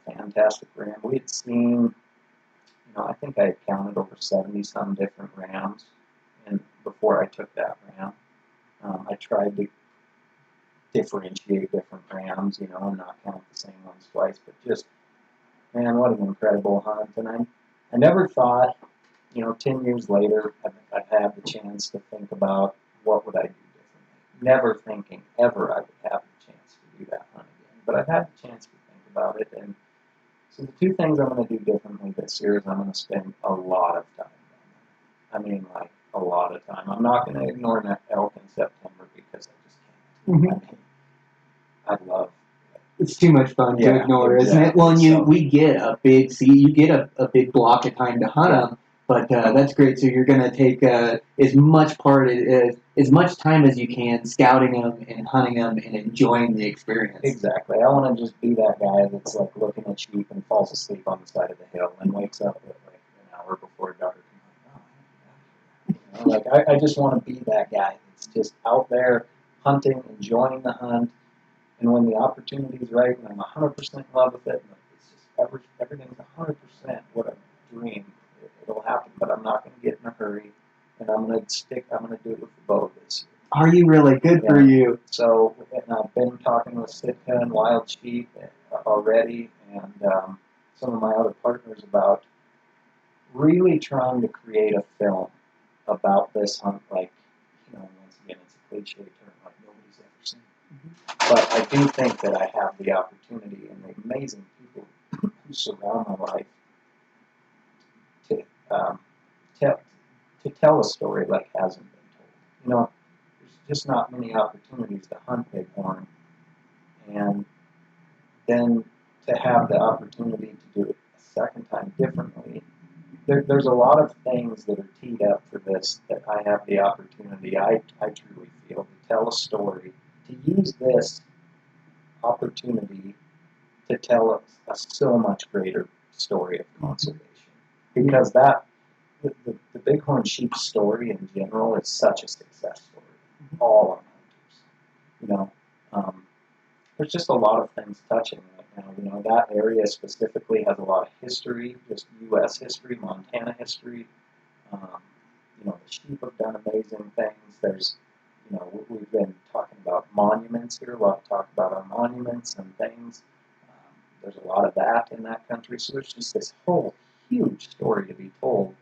fantastic ram. We had seen, I think I had counted over 70-some different rams, and before I took that ram, I tried to differentiate different rams, and not count the same ones twice. But just, man, what an incredible hunt! And I never thought, 10 years later, I've had the chance to think about what would I do differently. Never thinking ever I would have the chance to do that hunt again. But I've had the chance to think about it, and so the 2 things I'm going to do differently this year is I'm going to spend a lot of time down there. Like a lot of time. I'm not going to ignore that elk in September because I just can't. Mm-hmm. I love It's too much fun to Yeah, ignore, isn't it? exactly. Well, and So- we get a big you get a big block of time to hunt them, but that's great. So you're going to take as much time as you can scouting them and hunting them and enjoying the experience. Exactly. I want to just be that guy that's like looking at sheep and falls asleep on the side of the hill and wakes up at like an hour before dark. And I just want to be that guy that's just out there hunting, enjoying the hunt, and when the opportunity is right, when I'm 100% in love with it, and it's just everything's 100% what I dream, it'll happen. But I'm not going to get in a hurry, and I'm going to do it with the bow this year. Are you really? Good for you. So, and I've been talking with Sitka and Wild Sheep already, and some of my other partners about really trying to create a film about this hunt. Once again, it's cliche term like nobody's ever seen. But I do think that I have the opportunity and the amazing people who surround my life to tell a story like hasn't been told. You know, there's just not many opportunities to hunt bighorn, and then to have the opportunity to do it a second time differently. There's a lot of things that are teed up for this that I have the opportunity, I truly feel, to tell a story, to use this opportunity to tell a so much greater story of conservation. Because the bighorn sheep story in general is such a success story. All on hunters. You know, there's just a lot of things touching right now. You know, that area specifically has a lot of history, just U.S. history, Montana history. You know, the sheep have done amazing things. There's, you know, we've been talking about monuments here, a lot of talk about our monuments and things. There's a lot of that in that country. So there's just this whole huge story to be told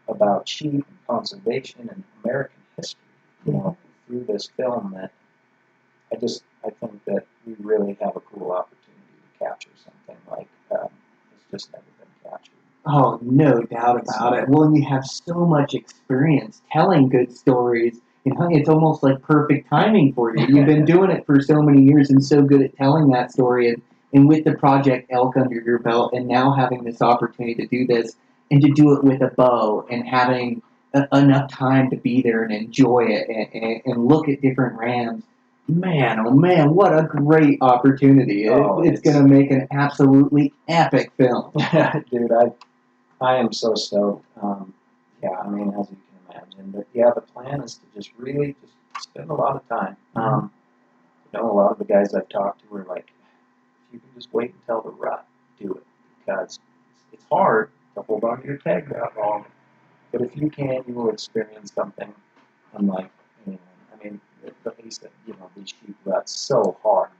about sheep and conservation and American history, you know, through this film that I think that we really have a cool opportunity to capture something like it's just never been captured. Oh, no doubt about it. Well, and you have so much experience telling good stories. You know, it's almost like perfect timing for you. You've been doing it for so many years and so good at telling that story. And with the Project Elk under your belt, and now having this opportunity to do this, and to do it with a bow, and having enough time to be there and enjoy it, and look at different rams. Man, oh man, what a great opportunity. It's going to make an absolutely epic film. Dude, I am so stoked. Yeah, I mean, as you can imagine. But yeah, the plan is to just really just spend a lot of time. You know, a lot of the guys I've talked to are like, if you can just wait until the rut, do it. Because it's hard to hold on to your tag that long. But if you can, you will experience something unlike anyone. I mean, at least, you know, these sheep rut so hard,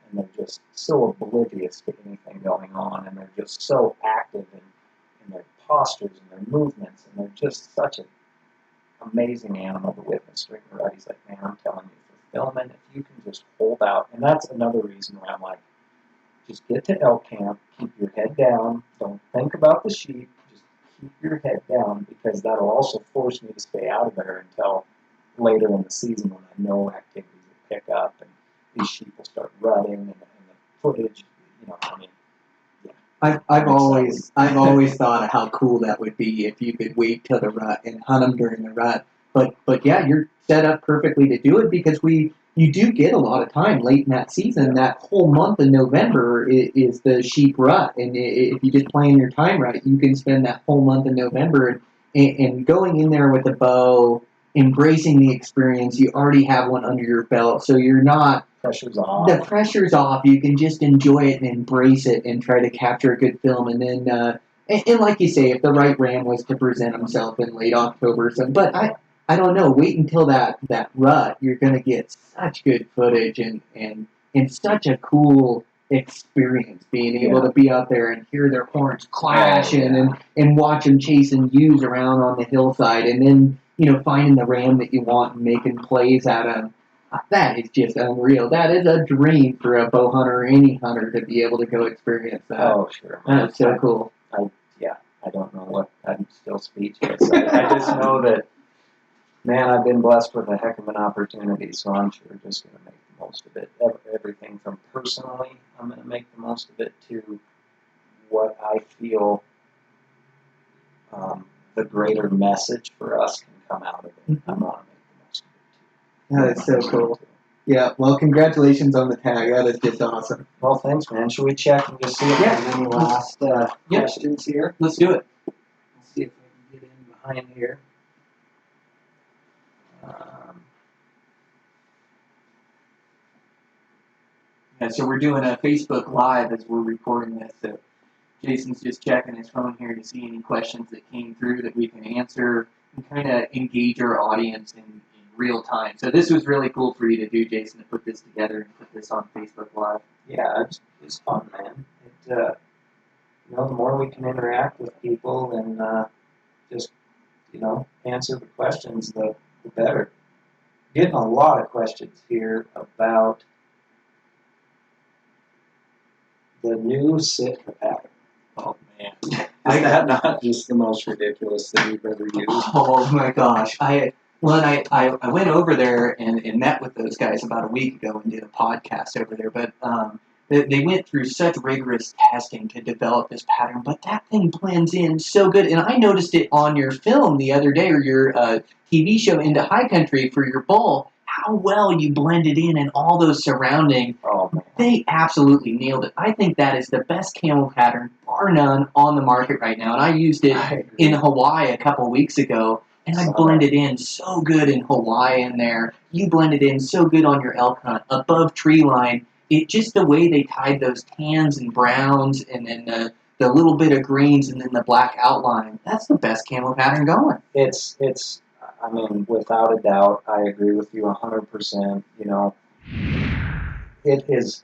and they're just so oblivious to anything going on, and they're just so active in their postures and their movements, and they're just such an amazing animal to witness during the rut. He's like, man, I'm telling you, for filming, if you can just hold out, and that's another reason why I'm like, just get to elk camp, keep your head down, don't think about the sheep, just keep your head down, because that'll also force me to stay out of there until later in the season when I know activities will pick up and these sheep will start rutting and the footage, you know, I mean, yeah. I've always thought of how cool that would be if you could wait till the rut and hunt them during the rut. But yeah, you're set up perfectly to do it because you do get a lot of time late in that season. That whole month of November is the sheep rut, and if you just plan your time right, you can spend that whole month of November and going in there with a bow, embracing the experience. You already have one under your belt, so you're not. Pressure's off. The pressure's off. You can just enjoy it and embrace it and try to capture a good film. And then, and like you say, if the right ram was to present himself in late October, but I don't know. Wait until that rut. You're gonna get such good footage and such a cool experience being able to be out there and hear their horns clashing and watch them chasing ewes around on the hillside, and then finding the ram that you want and making plays at them. That is just unreal. That is a dream for a bow hunter or any hunter to be able to go experience that. Oh, sure. That's so cool. I don't know what. I'm still speechless. I just know that, man, I've been blessed with a heck of an opportunity, so I'm sure just going to make the most of it. Everything from personally, I'm going to make the most of it, to what I feel the greater message for us can come out of it. I want to make the most of it, too. That is so cool. Yeah, well, congratulations on the tag. That is just awesome. Well, thanks, man. Should we check and just see if there's any last questions here? Let's do it. Let's see if we can get in behind here. Yeah, so we're doing a Facebook Live as we're recording this. So Jason's just checking his phone here to see any questions that came through that we can answer and kind of engage our audience in real time. So this was really cool for you to do, Jason, to put this together and put this on Facebook Live. Yeah, it's fun, man. The more we can interact with people and just, answer the questions, the better. Getting a lot of questions here about the new Sitka pattern. Oh man. Is that not just the most ridiculous thing you've ever used? Oh my gosh. I went over there and met with those guys about a week ago and did a podcast over there, but they went through such rigorous testing to develop this pattern, but that thing blends in so good. And I noticed it on your film the other day, or your TV show Into High Country for your bull, how well you blended in and all those surrounding. Oh, man. They absolutely nailed it. I think that is the best camel pattern, bar none, on the market right now. And I used it in Hawaii a couple weeks ago, and I blended in so good in Hawaii in there. You blended in so good on your elk hunt, above tree line. It just the way they tied those tans and browns, and then the little bit of greens, and then the black outline. That's the best camel pattern going. It's. I mean, without a doubt, I agree with you 100%. You know, it is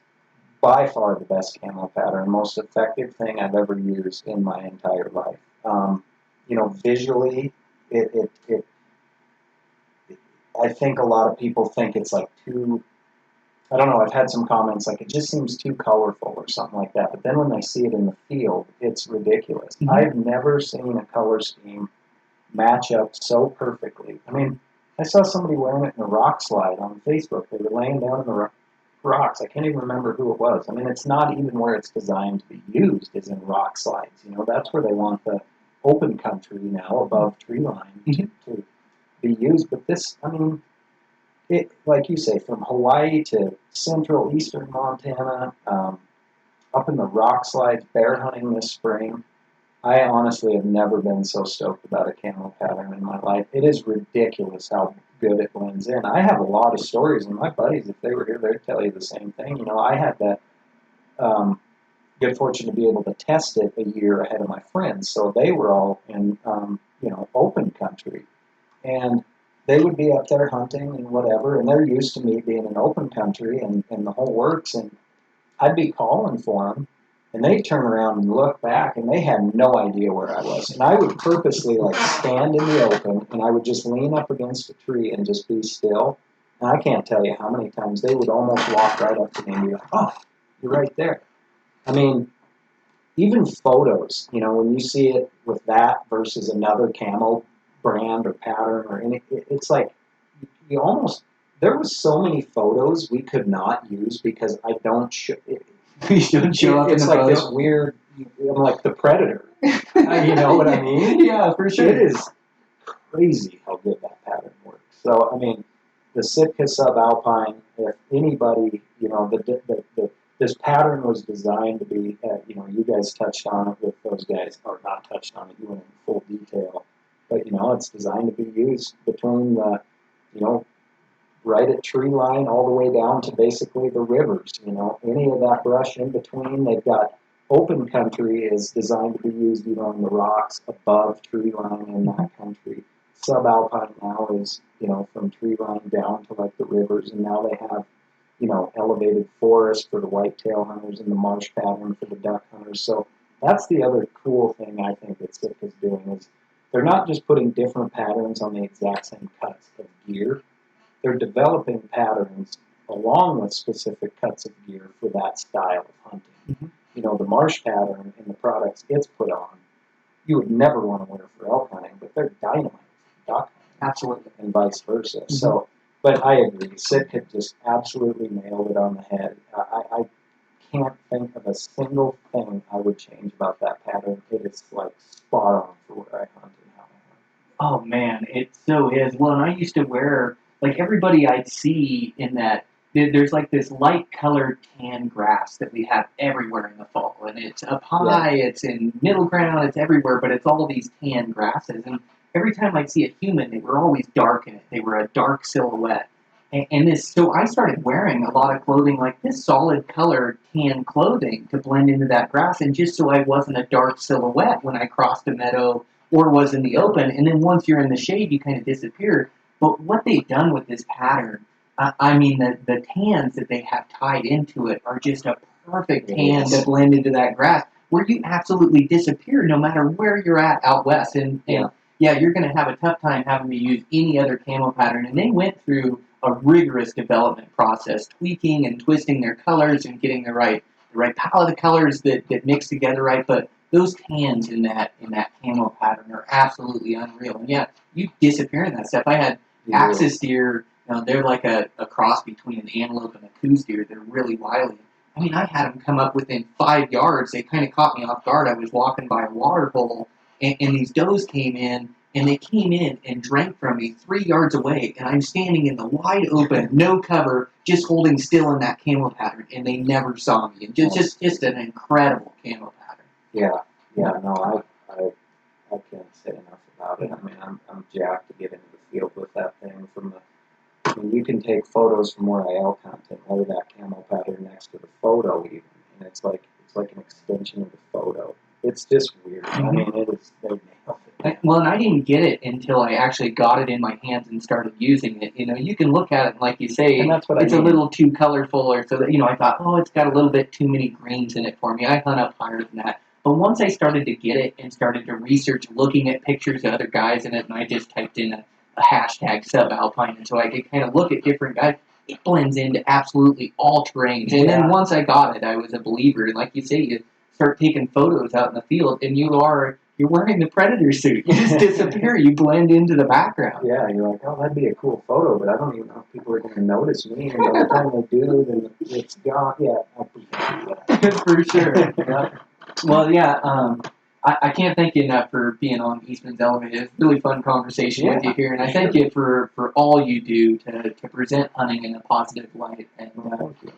by far the best camo pattern, most effective thing I've ever used in my entire life. You know, visually, I think a lot of people think it's like too, I don't know, I've had some comments like it just seems too colorful or something like that, but then when they see it in the field, it's ridiculous. Mm-hmm. I've never seen a color scheme match up so perfectly. I mean, I saw somebody wearing it in a rock slide on Facebook. They were laying down in the rocks. I can't even remember who it was. I mean, it's not even where it's designed to be used, is in rock slides. You know, that's where they want the open country now, above tree line, to be used. But this, I mean, it, like you say, from Hawaii to central eastern Montana, up in the rock slides, bear hunting this spring, I honestly have never been so stoked about a camo pattern in my life. It is ridiculous how good it blends in. I have a lot of stories, and my buddies, if they were here, they'd tell you the same thing. You know, I had that good fortune to be able to test it a year ahead of my friends, so they were all in, you know, open country. And they would be up there hunting and whatever, and they're used to me being in open country and the whole works, and I'd be calling for them, and they'd turn around and look back, and they had no idea where I was. And I would purposely, like, stand in the open, and I would just lean up against a tree and just be still. And I can't tell you how many times they would almost walk right up to me and be like, oh, you're right there. I mean, even photos, you know, when you see it with that versus another camo brand or pattern or any, it's like, you almost, there was so many photos we could not use because I don't show it. You shouldn't show up in It's the like photo. this weird, I'm like the Predator. You know what I mean? Yeah, for sure. It is crazy how good that pattern works. So, I mean, the Sitka Subalpine, if anybody, you know, this pattern was designed to be, you know, you guys touched on it with those guys, or not touched on it, you went in full detail. But, you know, it's designed to be used between the, you know, right at tree line all the way down to basically the rivers, you know, any of that brush in between. They've got open country is designed to be used even on the rocks above tree line in that country. Subalpine now is, you know, from tree line down to like the rivers, and now they have, you know, elevated forest for the whitetail hunters and the marsh pattern for the duck hunters. So that's the other cool thing I think that Sitka's doing is they're not just putting different patterns on the exact same cuts of gear. They're developing patterns along with specific cuts of gear for that style of hunting. Mm-hmm. You know, the marsh pattern and the products it's put on, you would never want to wear for elk hunting, but they're dynamite for duck hunting. Absolutely. And vice versa. Mm-hmm. So, but I agree. Sitka just absolutely nailed it on the head. I can't think of a single thing I would change about that pattern. It is like spot on for where I hunt and how I hunt. Oh man, it so is. Well, and I used to wear, like everybody I'd see in that, there's like this light colored tan grass that we have everywhere in the fall. And it's up high, it's in middle ground, it's everywhere, but it's all these tan grasses. And every time I'd see a human, they were always dark in it. They were a dark silhouette. And this, so I started wearing a lot of clothing like this solid colored tan clothing to blend into that grass, and just so I wasn't a dark silhouette when I crossed a meadow or was in the open. And then once you're in the shade, you kind of disappear. But what they've done with this pattern, I mean, the tans that they have tied into it are just a perfect tan to blend into that grass, where you absolutely disappear no matter where you're at out west. And yeah, you're going to have a tough time having to use any other camo pattern. And they went through a rigorous development process, tweaking and twisting their colors and getting the right palette of colors that mix together right. But those tans in that camo pattern are absolutely unreal. And yeah, you disappear in that stuff. I had axis deer. They're like a cross between an antelope and a Coues deer. They're really wily. I mean, I had them come up within 5 yards. They kind of caught me off guard. I was walking by a water hole, and these does came in, and they came in and drank from me 3 yards away, and I'm standing in the wide open, no cover, just holding still in that camo pattern, and they never saw me. And just an incredible camo pattern. No, I can't say enough about it. I mean, I'm jacked to get into the field with that thing. You can take photos from where I elk hunt and lay that camo pattern next to the photo even, and it's like an extension of the photo. It's just weird. I mean, it is. They nailed it. Well, and I didn't get it until I actually got it in my hands and started using it. You can look at it, like you say, And that's what it's I mean. a little too colorful, or so that I thought, oh, it's got a little bit too many greens in it for me. I hunt up higher than that. But once I started to get it and started to research, looking at pictures of other guys in it, and I just typed in a hashtag subalpine, and so I could kind of look at different guys. It blends into absolutely all terrains. And then once I got it, I was a believer. And like you say, you start taking photos out in the field, and you're wearing the predator suit. You just disappear. You blend into the background. Yeah, you're like, oh, that'd be a cool photo, but I don't even know if people are going to notice me. And by the time they do, then it's gone. Yeah, I appreciate that. For sure. Yeah. Well, yeah. I can't thank you enough for being on Eastman's Elevated. It's a really fun conversation with you here, and I thank you for all you do to present hunting in a positive light. And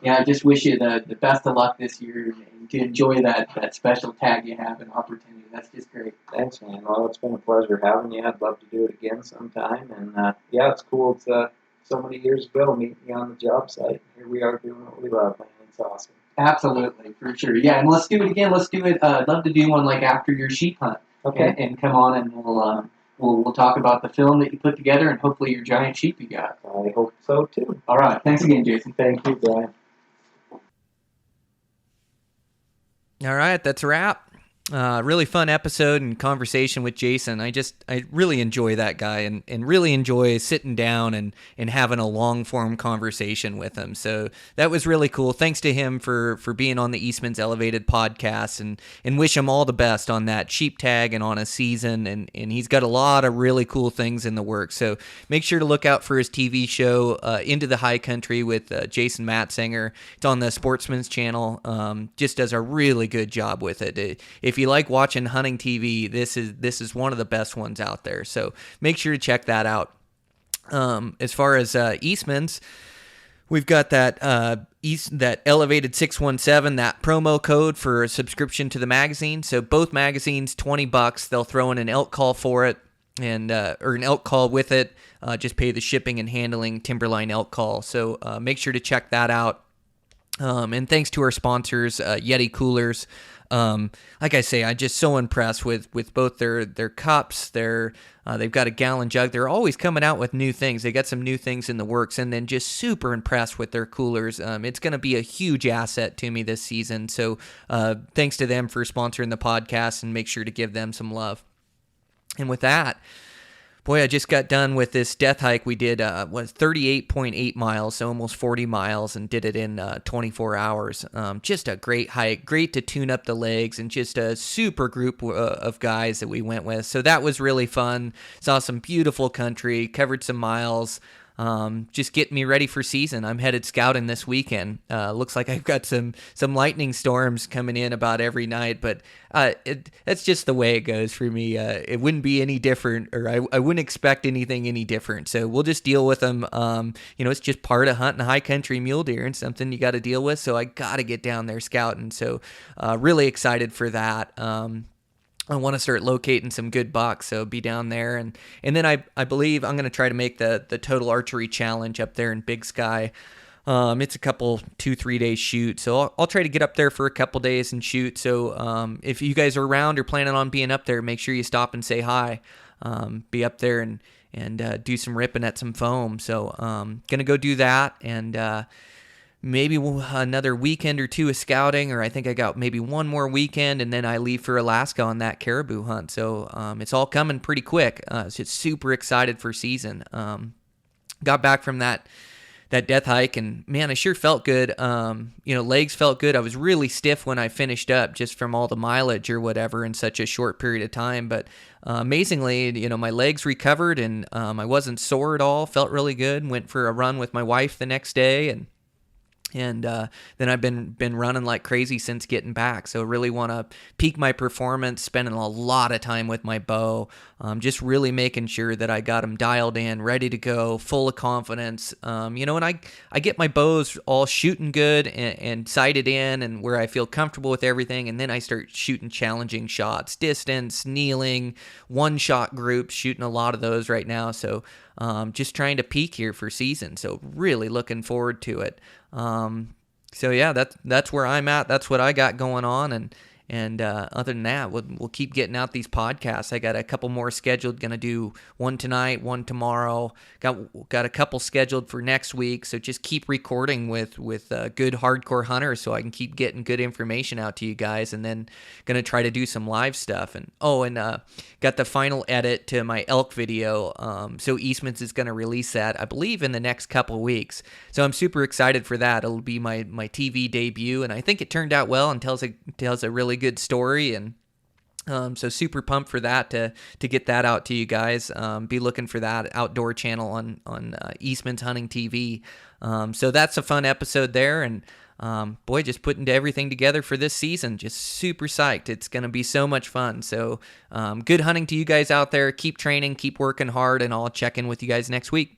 I just wish you the best of luck this year, and to enjoy that special tag you have and opportunity. That's just great. Thanks, man. Well, it's been a pleasure having you. I'd love to do it again sometime. And it's cool. It's so many years ago, meeting you on the job site. Here we are doing what we love, man. It's awesome. Absolutely, for sure. Yeah, and let's do it again. Let's do it. I'd love to do one like after your sheep hunt. Okay. And come on, and we'll talk about the film that you put together, and hopefully your giant sheep you got. I hope so, too. All right. Thanks again, Jason. Thank you, Brian. All right, that's a wrap. Really fun episode and conversation with Jason. I really enjoy that guy and really enjoy sitting down and having a long form conversation with him. So that was really cool. Thanks to him for being on the Eastman's Elevated podcast, and wish him all the best on that sheep tag and on a season. And he's got a lot of really cool things in the works. So make sure to look out for his TV show, Into the High Country with Jason Matzinger. It's on the Sportsman's Channel. Just does a really good job with it. If you like watching hunting TV, this is one of the best ones out there. So make sure to check that out. As far as Eastman's, we've got that that Elevated 617, that promo code for a subscription to the magazine. So both magazines, $20. They'll throw in an elk call for it, and or an elk call with it. Just pay the shipping and handling, Timberline elk call. So make sure to check that out. And thanks to our sponsors, Yeti Coolers. Like I say, I'm just so impressed with both their cups. They've got a gallon jug. They're always coming out with new things. They got some new things in the works, and then just super impressed with their coolers. It's going to be a huge asset to me this season. So thanks to them for sponsoring the podcast, and make sure to give them some love. And with that, boy, I just got done with this death hike. We did 38.8 miles, so almost 40 miles, and did it in 24 hours. Just a great hike, great to tune up the legs, and just a super group of guys that we went with. So that was really fun. Saw some beautiful country, covered some miles. Just getting me ready for season. I'm headed scouting this weekend. Looks like I've got some lightning storms coming in about every night, but that's just the way it goes for me. It wouldn't be any different, or I wouldn't expect anything any different. So we'll just deal with them. It's just part of hunting high country mule deer, and something you got to deal with. So I got to get down there scouting. So really excited for that. I want to start locating some good bucks, so be down there. And then I believe I'm going to try to make the Total Archery Challenge up there in Big Sky. It's a 2-3 day shoot, so I'll try to get up there for a couple days and shoot. So if you guys are around or planning on being up there, make sure you stop and say hi. Be up there and do some ripping at some foam. So going to go do that, and maybe another weekend or two of scouting, or I think I got maybe one more weekend, and then I leave for Alaska on that caribou hunt. So it's all coming pretty quick. Just super excited for season. Got back from that that death hike, and man, I sure felt good. Legs felt good. I was really stiff when I finished up, just from all the mileage or whatever in such a short period of time. But amazingly, my legs recovered, and I wasn't sore at all. Felt really good. Went for a run with my wife the next day, and then I've been running like crazy since getting back. So really want to peak my performance, spending a lot of time with my bow, just really making sure that I got them dialed in, ready to go, full of confidence. And I get my bows all shooting good and sighted in, and where I feel comfortable with everything. And then I start shooting challenging shots, distance, kneeling, one-shot groups, shooting a lot of those right now. So just trying to peak here for season. So really looking forward to it. So yeah, that's where I'm at. That's what I got going on. And other than that, we'll keep getting out these podcasts. I got a couple more scheduled. Going to do one tonight, one tomorrow. Got a couple scheduled for next week. So just keep recording with good hardcore hunters, so I can keep getting good information out to you guys. And then going to try to do some live stuff. And got the final edit to my elk video. So Eastman's is going to release that, I believe, in the next couple weeks. So I'm super excited for that. It'll be my TV debut, and I think it turned out well and tells a really good story. And so super pumped for that, to get that out to you guys. Be looking for that outdoor channel on Eastman's Hunting TV. So that's a fun episode there. And just putting everything together for this season. Just super psyched. It's going to be so much fun. So good hunting to you guys out there. Keep training, keep working hard, and I'll check in with you guys next week.